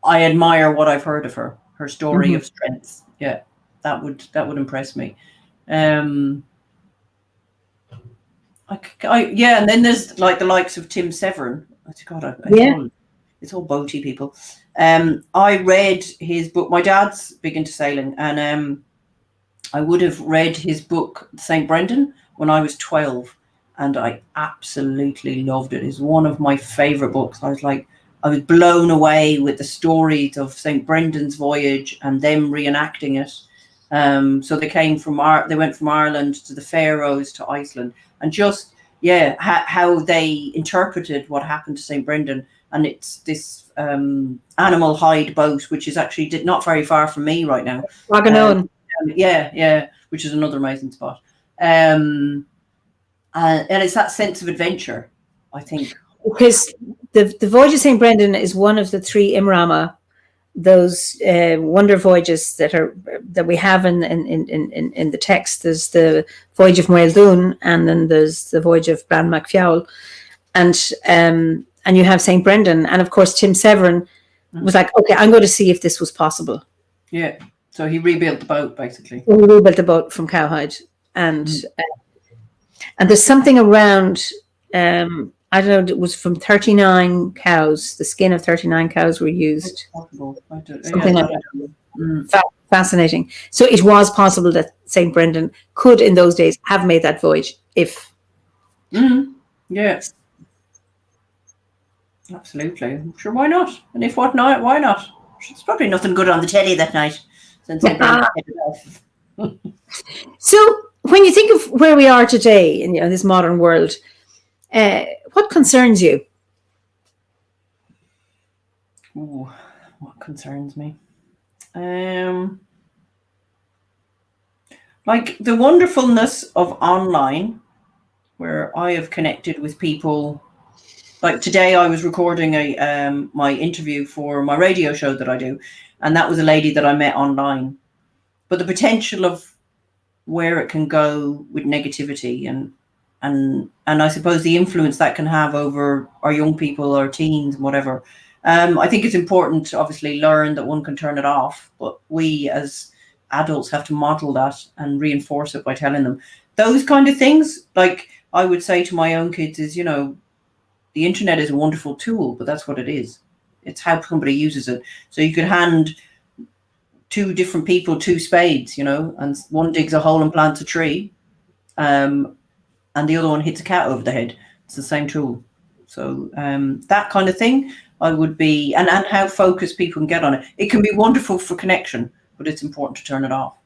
I admire what I've heard of her story of strength. Yeah, that would impress me. And then there's like the likes of Tim Severin. It's all boaty people. I read his book. My dad's big into sailing, and I would have read his book St. Brendan when I was 12, and I absolutely loved it. It's one of my favorite books. I was blown away with the stories of St. Brendan's voyage and them reenacting it. So they went from Ireland to the Faroes to Iceland, and just how they interpreted what happened to St. Brendan. And it's this animal hide boat, which is actually not very far from me right now. Which is another amazing spot. And it's that sense of adventure, I think. Because the voyage of St. Brendan is one of the three Imrama, those wonder voyages that we have in the text. There's the voyage of Moel Dún, and then there's the voyage of Bran Mac Fiall. And and you have St. Brendan. And of course, Tim Severin was like, okay, I'm going to see if this was possible. Yeah. So he rebuilt the boat, basically. We rebuilt the boat from cowhide. And there's something around, I don't know, it was from 39 cows. The skin of 39 cows were used. Something like that. Fascinating. So it was possible that St. Brendan could, in those days, have made that voyage if. Yeah. Absolutely. I'm sure, why not? And if what not, why not? There's probably nothing good on the telly that night. Since St. Brendan headed off. So when you think of where we are today in this modern world, what concerns you? Ooh, what concerns me? Like the wonderfulness of online, where I have connected with people. Like today, I was recording my interview for my radio show that I do, and that was a lady that I met online. But the potential of where it can go with negativity and I suppose the influence that can have over our young people, our teens, and whatever. I think it's important to obviously learn that one can turn it off, but we as adults have to model that and reinforce it by telling them those kind of things. Like I would say to my own kids is, the internet is a wonderful tool, but that's what it is. It's how somebody uses it. So you could hand two different people 2 spades, and one digs a hole and plants a tree, and the other one hits a cat over the head. It's the same tool. So that kind of thing, I would be, and how focused people can get on it. It can be wonderful for connection, but it's important to turn it off.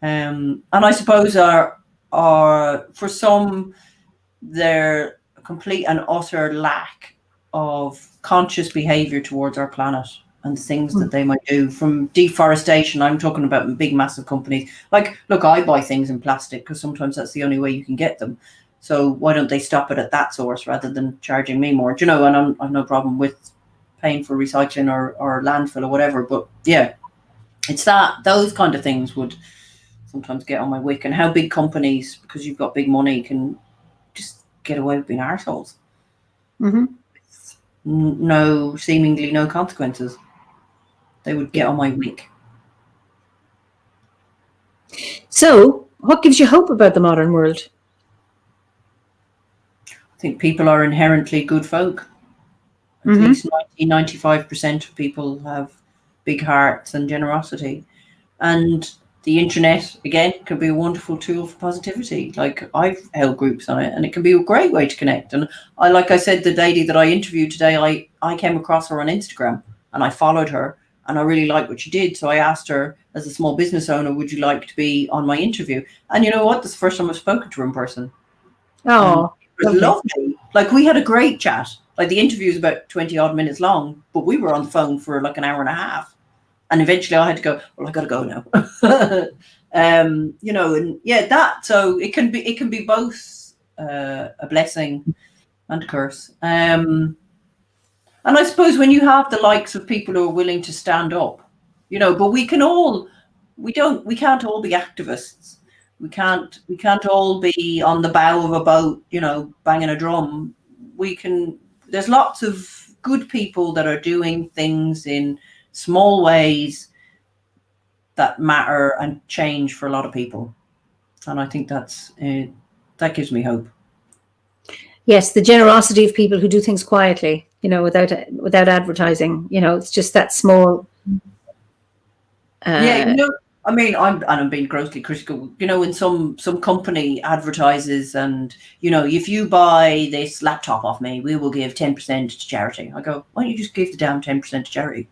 And I suppose for some, their complete and utter lack of conscious behavior towards our planet and things that they might do, from deforestation. I'm talking about big, massive companies. Like, look, I buy things in plastic because sometimes that's the only way you can get them. So why don't they stop it at that source rather than charging me more? And I've no problem with paying for recycling or landfill or whatever. But yeah, it's those kind of things would sometimes get on my wick, and how big companies, because you've got big money, can just get away with being arseholes. Seemingly no consequences. They would get on my wick. So what gives you hope about the modern world? I think people are inherently good folk. At least 95% of people have big hearts and generosity. And the internet, again, can be a wonderful tool for positivity. Like, I've held groups on it, and it can be a great way to connect. And like I said, the lady that I interviewed today, I came across her on Instagram, and I followed her, and I really liked what she did. So I asked her, as a small business owner, would you like to be on my interview? And you know what? This is the first time I've spoken to her in person. Oh, it was lovely. Like, we had a great chat. Like, the interview was about 20 odd minutes long, but we were on the phone for like an hour and a half. And eventually I had to go, well, I got to go now. And yeah, so it can be both a blessing and a curse. And I suppose when you have the likes of people who are willing to stand up, but we can't all be activists. We can't all be on the bow of a boat, banging a drum. There's lots of good people that are doing things in small ways that matter and change for a lot of people. And I think that gives me hope. Yes, the generosity of people who do things quietly, without advertising. It's just that small. I'm being grossly critical. When some company advertises and, if you buy this laptop off me, we will give 10% to charity. I go, why don't you just give the damn 10% to charity?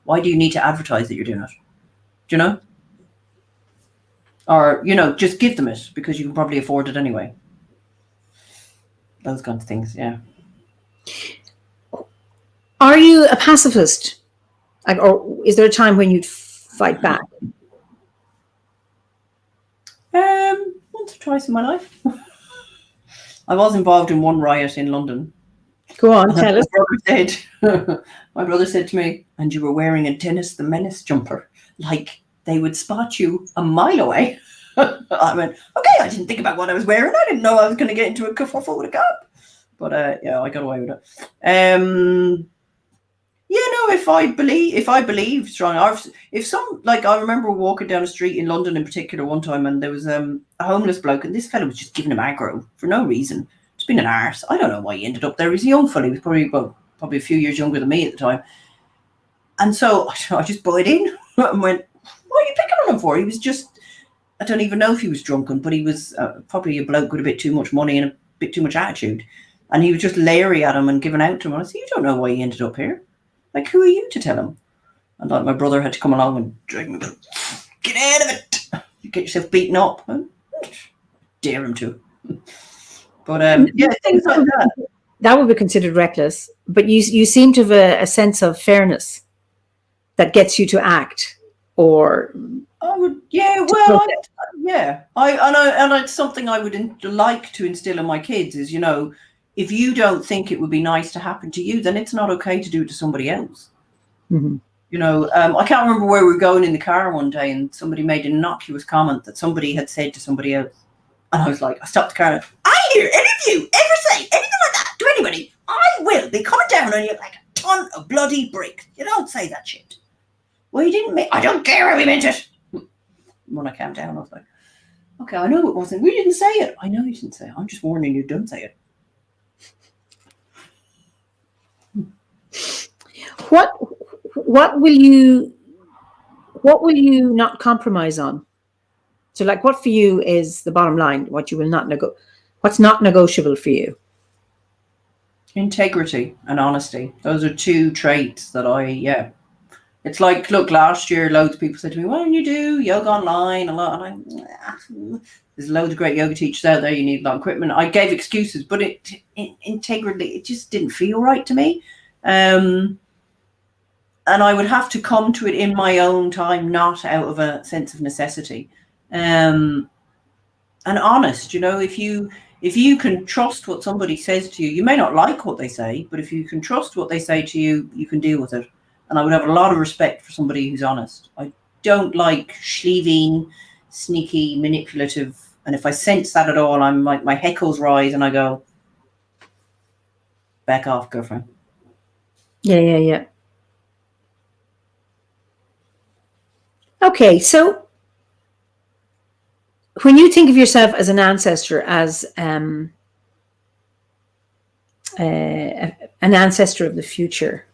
Why do you need to advertise that you're doing it? Do you know? Or, just give them it because you can probably afford it anyway. Those kinds of things, yeah. Are you a pacifist? Or is there a time when you'd fight back? Once or twice in my life. I was involved in one riot in London. Go on, tell us. My brother said to me, and you were wearing a Dennis the Menace jumper, like they would spot you a mile away. I went, okay, I didn't think about what I was wearing. I didn't know I was going to get into a kerfuffle with a cop. But yeah, I got away with it. Yeah, no, if I believe strong, I remember walking down the street in London in particular one time, and there was a homeless bloke, and this fellow was just giving him aggro for no reason. Just being an arse. I don't know why he ended up there. He's a young fellow. He was probably a few years younger than me at the time. And so I just bought in and went, what are you picking on him for? He was just, I don't even know if he was drunken, but he was probably a bloke with a bit too much money and a bit too much attitude. And he was just leery at him and giving out to him. And I said, you don't know why he ended up here. Like, who are you to tell him? And like my brother had to come along and drag me, get out of it. You get yourself beaten up. Dare him to. But yeah, things like that. That would be considered reckless. But you seem to have a sense of fairness that gets you to act. Or I would, yeah. Well, and it's something I would like to instill in my kids is, if you don't think it would be nice to happen to you, then it's not okay to do it to somebody else. Mm-hmm. I can't remember where we were going in the car one day, and somebody made an innocuous comment that somebody had said to somebody else. And I was like, I stopped the car and I hear any of you ever say anything like that to anybody, I will be coming down on you like a ton of bloody bricks. You don't say that shit. Well, you didn't mean, I don't care how we meant it. When I calmed down, I was like, okay, I know it wasn't. We didn't say it. I know you didn't say it. I'm just warning you, don't say it. What will you not compromise on? So, like, what for you is the bottom line? What you will not what's not negotiable for you? Integrity and honesty. Those are two traits that it's like, look, last year loads of people said to me, why don't you do yoga online a lot? And there's loads of great yoga teachers out there, you need a lot of equipment. I gave excuses, but integrity, it just didn't feel right to me. And I would have to come to it in my own time, not out of a sense of necessity. And honest, if you can trust what somebody says to you, you may not like what they say, but if you can trust what they say to you, you can deal with it. And I would have a lot of respect for somebody who's honest. I don't like schleeving, sneaky, manipulative. And if I sense that at all, I'm like, my heckles rise and I go, back off, girlfriend. Yeah. Okay, so when you think of yourself as an ancestor, as an ancestor of the future,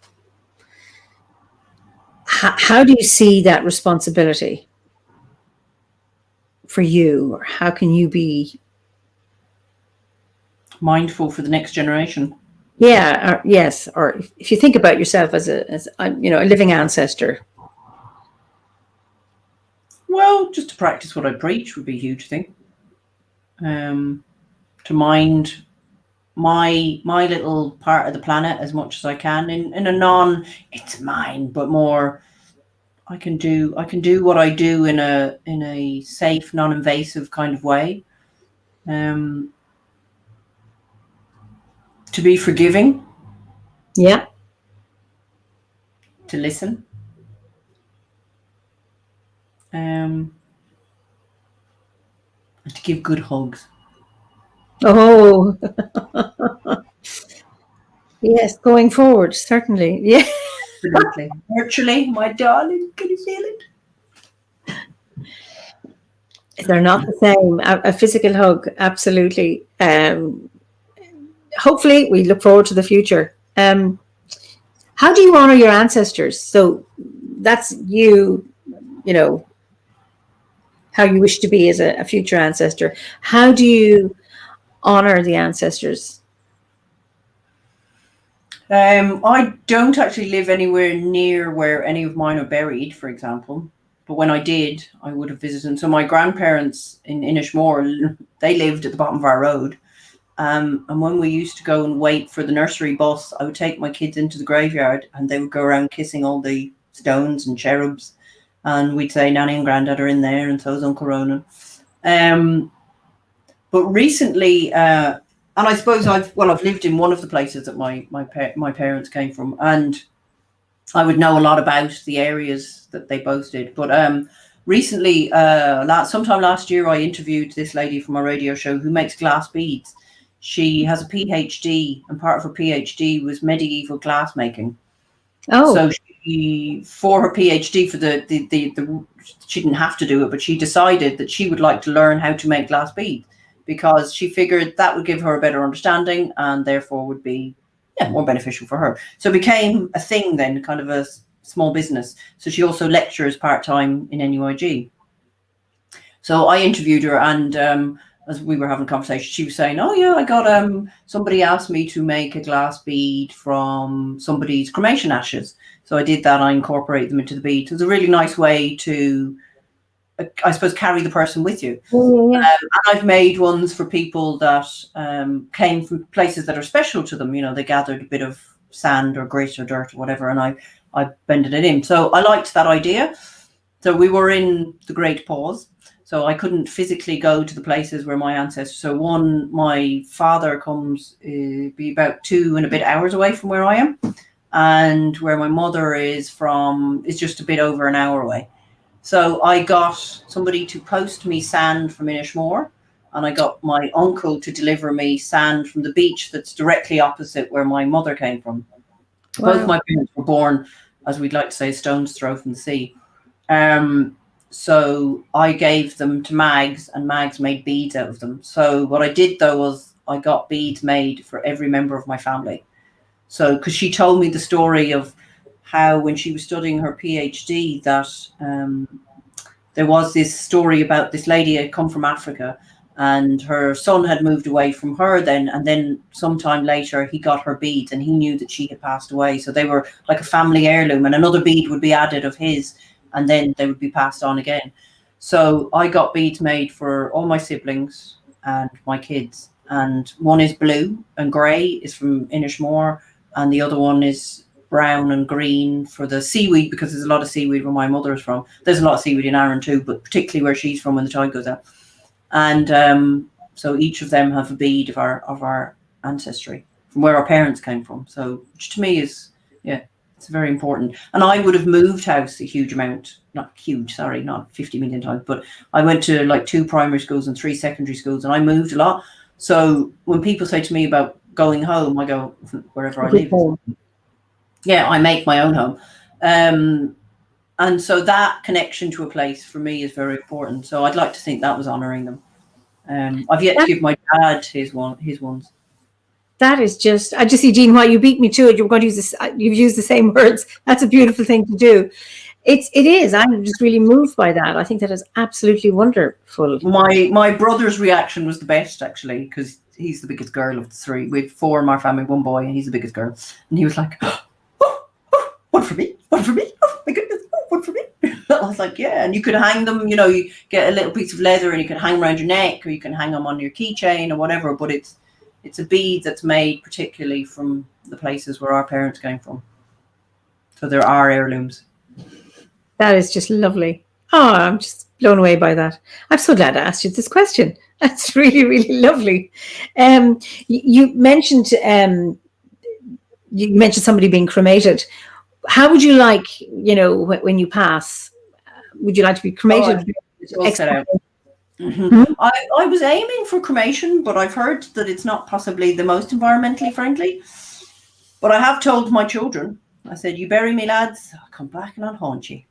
how do you see that responsibility for you? Or how can you be mindful for the next generation? Yeah, yes. Or if you think about yourself as a living ancestor. Well, just to practice what I preach would be a huge thing. To mind my little part of the planet as much as I can in a it's mine, but more I can do what I do in a safe, non-invasive kind of way. To be forgiving. Yeah. To listen. And to give good hugs. Oh, yes, going forward, certainly. Yeah. Absolutely. Virtually, my darling, can you feel it? They're not the same. A physical hug, absolutely. Hopefully, we look forward to the future. How do you honor your ancestors? So that's how you wish to be as a future ancestor. How do you honor the ancestors? I don't actually live anywhere near where any of mine are buried, for example. But when I did, I would have visited them. So my grandparents in Inishmore, they lived at the bottom of our road. And when we used to go and wait for the nursery bus, I would take my kids into the graveyard and they would go around kissing all the stones and cherubs. And we'd say Nanny and Grandad are in there, and so is Uncle Ronan. But recently, and I suppose I've lived in one of the places that my parents came from, and I would know a lot about the areas that they both did. But recently, sometime last year, I interviewed this lady from a radio show who makes glass beads. she has a PhD, and part of her PhD was medieval glass making. Oh, So she, for her PhD, for the she didn't have to do it, but she decided that she would like to learn how to make glass beads, because she figured that would give her a better understanding and therefore would be more beneficial for her. So it became a thing then, kind of a small business. So she also lectures part-time in NUIG. So I interviewed her, and as we were having a conversation, she was saying, oh yeah, I got somebody asked me to make a glass bead from somebody's cremation ashes. So I did that. I incorporated them into the bead. It was a really nice way to, I suppose, carry the person with you. yeah. And I've made ones for people that came from places that are special to them. You know, they gathered a bit of sand or grit or dirt or whatever, and I bended it in. So I liked that idea. So we were in the Great Pause, so I couldn't physically go to the places where my ancestors. So my father comes be about 2 and a bit hours away from where I am, and where my mother is from is just a bit over an hour away. So I got somebody to post me sand from Inishmore, and I got my uncle to deliver me sand from the beach that's directly opposite where my mother came from. Wow. Both my parents were born, as we'd like to say, a stone's throw from the sea. So I gave them to Mags, and Mags made beads out of them. So what I did, though, was I got beads made for every member of my family. So, because she told me the story of how when she was studying her PhD that there was this story about this lady had come from Africa, and her son had moved away from her then, and then sometime later he got her beads and he knew that she had passed away. So they were like a family heirloom, and another bead would be added of his, and then they would be passed on again. So I got beads made for all my siblings and my kids, and one is blue and grey, is from Inishmore, and the other one is brown and green for the seaweed, because there's a lot of seaweed where my mother is from. There's a lot of seaweed in Arran too, but particularly where she's from when the tide goes out. And so each of them have a bead of our ancestry from where our parents came from. So which to me is, it's very important. And I would have moved house a huge amount, not 50 million times, but I went to like 2 primary schools and 3 secondary schools, and I moved a lot. So when people say to me about going home, I go, wherever I live. Yeah, I make my own home. And so that connection to a place for me is very important. So I'd like to think that was honouring them. I've yet to give my dad his ones. That is just, I just see, Jean, why you beat me to it. You're going to use this, you've used the same words. That's a beautiful thing to do. It is. I'm just really moved by that. I think that is absolutely wonderful. My brother's reaction was the best, actually, because he's the biggest girl of the 3. We have 4 in our family, 1 boy, and he's the biggest girl. And he was like, one for me, oh my goodness, one for me. I was like, yeah, and you could hang them, you get a little piece of leather and you can hang around your neck, or you can hang them on your keychain or whatever, but it's a bead that's made particularly from the places where our parents came from. So there are heirlooms. That is just lovely. Oh, I'm just blown away by that. I'm so glad I asked you this question. That's really, really lovely. You mentioned somebody being cremated. How would you like, when you pass, would you like to be cremated? Mm-hmm. I was aiming for cremation, but I've heard that it's not possibly the most environmentally friendly. But I have told my children, I said, you bury me, lads, I'll come back and I'll haunt you.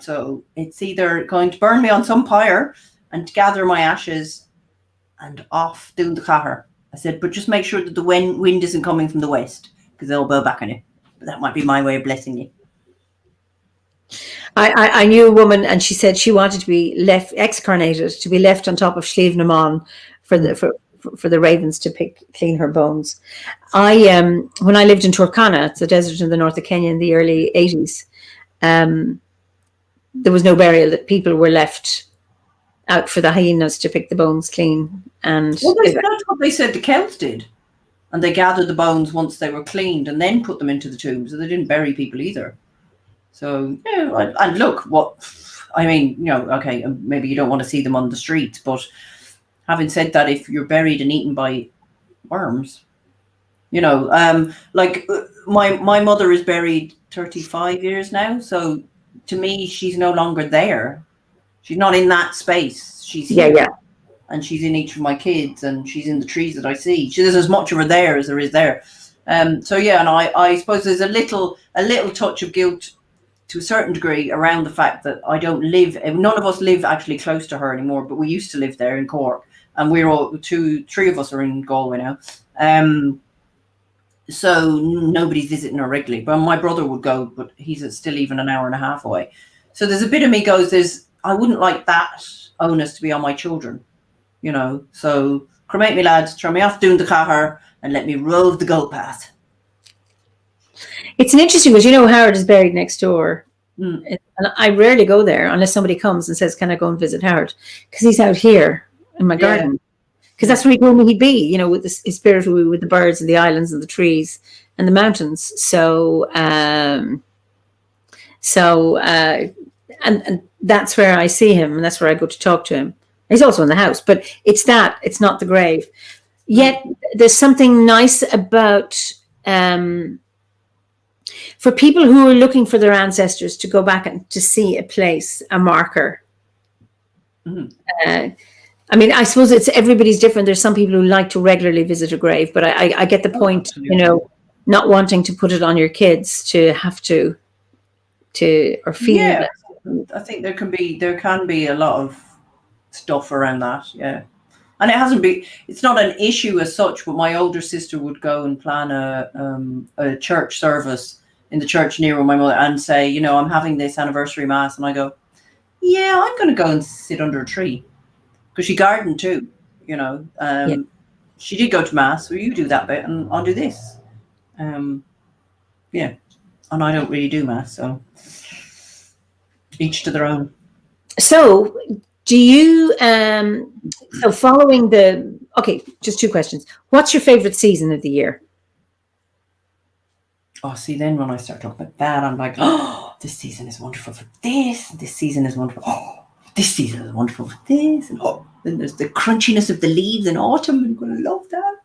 So it's either going to burn me on some pyre and gather my ashes and off doing the caher. I said, but just make sure that the wind isn't coming from the west, because they'll blow back on you. But that might be my way of blessing you. I knew a woman, and she said she wanted to be excarnated, to be left on top of Slieve na Mon for the ravens to clean her bones. When I lived in Turkana, it's a desert in the north of Kenya in the early 80s, there was no burial. That people were left out for the hyenas to pick the bones clean. And well, that's what they said the Celts did. And they gathered the bones once they were cleaned and then put them into the tombs. So they didn't bury people either. So, and look, okay, maybe you don't want to see them on the streets, but having said that, if you're buried and eaten by worms, like my mother is buried 35 years now. So to me, she's no longer there. She's not in that space. She's here. Yeah. and she's in each of my kids, and she's in the trees that I see. There's as much of her there as there is there. So yeah, and I suppose there's a little touch of guilt to a certain degree around the fact that I don't live. None of us live actually close to her anymore, but we used to live there in Cork, and we're all three of us are in Galway now. So nobody's visiting her regularly. But my brother would go, but he's still even an hour and a half away. So there's a bit of me goes, I wouldn't like that onus to be on my children, you know. So cremate me, lads, throw me off doing the caher and let me rove the goat path. It's an interesting because, you know, Howard is buried next door. And I rarely go there unless somebody comes and says, can I go and visit Howard? Because he's out here in my garden. Because that's where he told me he'd be, you know, with his spirit, with the birds and the islands and the trees and the mountains. So, and that's where I see him, and that's where I go to talk to him. He's also in the house, but it's not the grave. Yet there's something nice about, for people who are looking for their ancestors to go back and to see a place, a marker. I mean, I suppose everybody's different. There's some people who like to regularly visit a grave, but I get the point, you know, not wanting to put it on your kids to have to or feel. Yeah, I think there can be a lot of stuff around that. Yeah. And it's not an issue as such, but my older sister would go and plan a church service in the church near my mother and say, you know, I'm having this anniversary mass. And I go, yeah, I'm going to go and sit under a tree. Because she gardened too, you know. She did go to mass, so you do that bit and I'll do this. Yeah. And I don't really do mass, so each to their own. So do you, so following just two questions. What's your favorite season of the year? Oh, see, then when I start talking about that, I'm like, oh, this season is wonderful for this. This season is wonderful. Oh, this season is wonderful for this. And then there's the crunchiness of the leaves in autumn. I'm going to love that.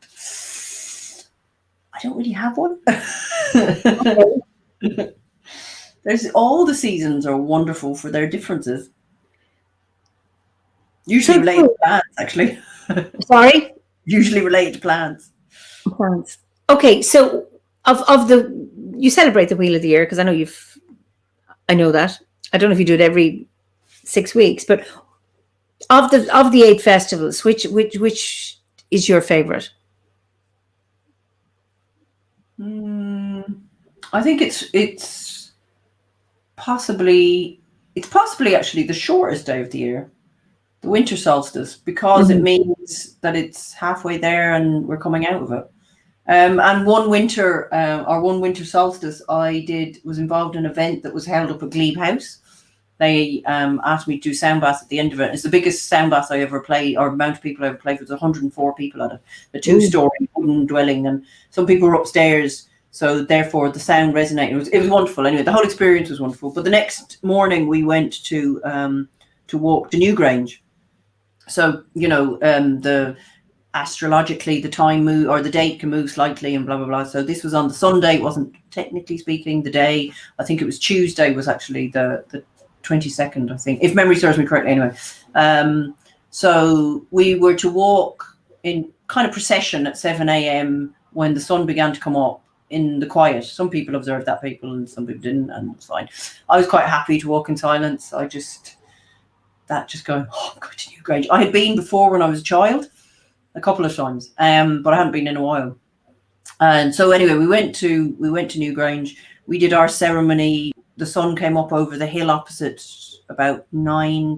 I don't really have one. There's all the seasons are wonderful for their differences. Usually related to plants, actually. Sorry? Usually related to plants. Plants. Okay, so you celebrate the Wheel of the Year, because I know that. I don't know if you do it every 6 weeks, but of the 8 festivals, which is your favorite? I think it's possibly actually the shortest day of the year, the winter solstice, because it means that it's halfway there and we're coming out of it. And one winter solstice, I was involved in an event that was held up at Glebe House. They asked me to do sound baths at the end of it. It's the biggest sound bath I ever played, or amount of people I ever played. There's 104 people at it. A 2-story wooden dwelling, and some people were upstairs, so therefore the sound resonated. It was wonderful. Anyway, the whole experience was wonderful. But the next morning we went to walk to Newgrange. So, you know, astrologically the time move, or the date can move slightly, and blah blah blah. So this was on the Sunday. It wasn't technically speaking the day. I think it was Tuesday was actually the 22nd, I think, if memory serves me correctly. Anyway, so we were to walk in kind of procession at 7 a.m. when the sun began to come up in the quiet. Some people observed that, and some people didn't, and it's fine. I was quite happy to walk in silence. Going, oh, I'm going to Newgrange. I had been before when I was a child, a couple of times, but I hadn't been in a while. And so anyway, we went to Newgrange. We did our ceremony. The sun came up over the hill opposite about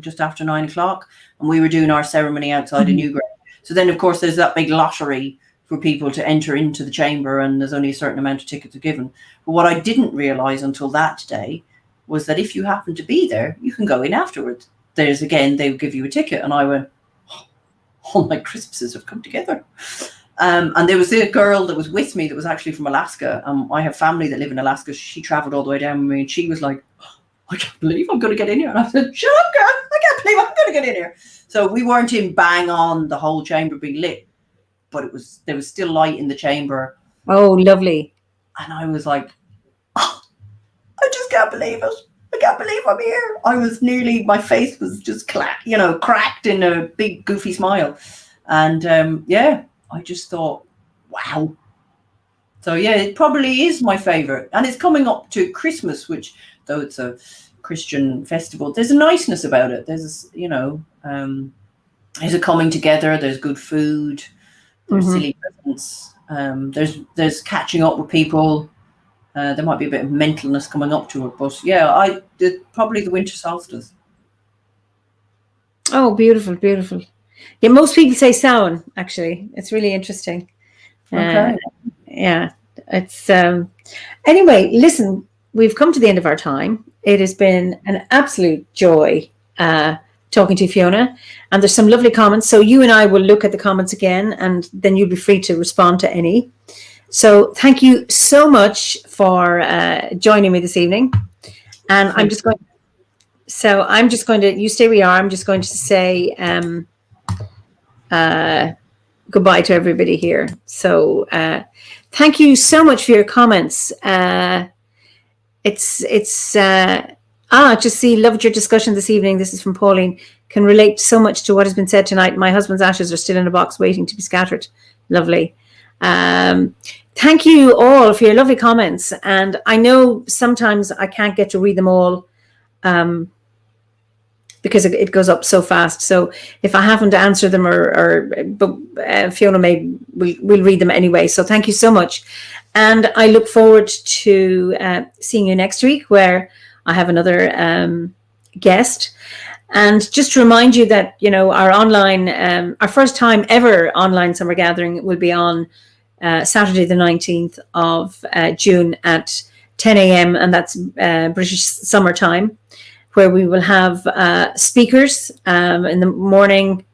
just after 9 o'clock, and we were doing our ceremony outside of Newgrange. So then, of course, there's that big lottery for people to enter into the chamber, and there's only a certain amount of tickets are given. But what I didn't realise until that day was that if you happen to be there, you can go in afterwards. They would give you a ticket, and I went, oh, all my Christmases have come together. And there was a girl that was with me that was actually from Alaska. I have family that live in Alaska. She traveled all the way down with me, and she was like, I can't believe I'm going to get in here. And I said, shut up, girl. I can't believe I'm going to get in here. So we weren't in bang on the whole chamber being lit, but there was still light in the chamber. Oh, lovely. And I was like, oh, I just can't believe it. I can't believe I'm here. I was my face was just cracked in a big goofy smile. And I just thought, wow. So yeah, it probably is my favorite. And it's coming up to Christmas, which, though it's a Christian festival, there's a niceness about it. There's, there's a coming together, there's good food, there's silly presents, there's catching up with people. There might be a bit of mentalness coming up to it, but yeah, probably the winter solstice. Oh, beautiful, beautiful. Yeah, most people say Samhain, actually. It's really interesting. Okay. Yeah, it's anyway, listen, we've come to the end of our time. It has been an absolute joy talking to you, Fiona, and there's some lovely comments. So you and I will look at the comments again, and then you'll be free to respond to any. So thank you so much for joining me this evening. And I'm just going to, you stay where you are. I'm just going to say goodbye to everybody here. So thank you so much for your comments. Loved your discussion this evening. This is from Pauline. Can relate so much to what has been said tonight. My husband's ashes are still in a box waiting to be scattered. Lovely. Thank you all for your lovely comments. And I know sometimes I can't get to read them all because it goes up so fast. So if I haven't answered them but Fiona we'll read them anyway. So thank you so much. And I look forward to seeing you next week, where I have another guest. And just to remind you that, our online, our first time ever online summer gathering will be on Saturday, the 19th of June at 10 a.m. And that's British summer time, where we will have speakers in the morning,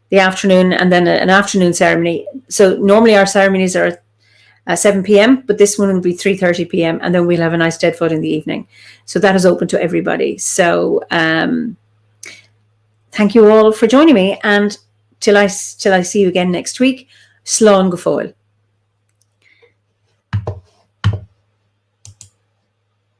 the afternoon, and then an afternoon ceremony. So normally our ceremonies are at 7 p.m., but this one will be 3:30 p.m. And then we'll have a nice dead foot in the evening. So that is open to everybody. So thank you all for joining me. And till I see you again next week, slán go fóill.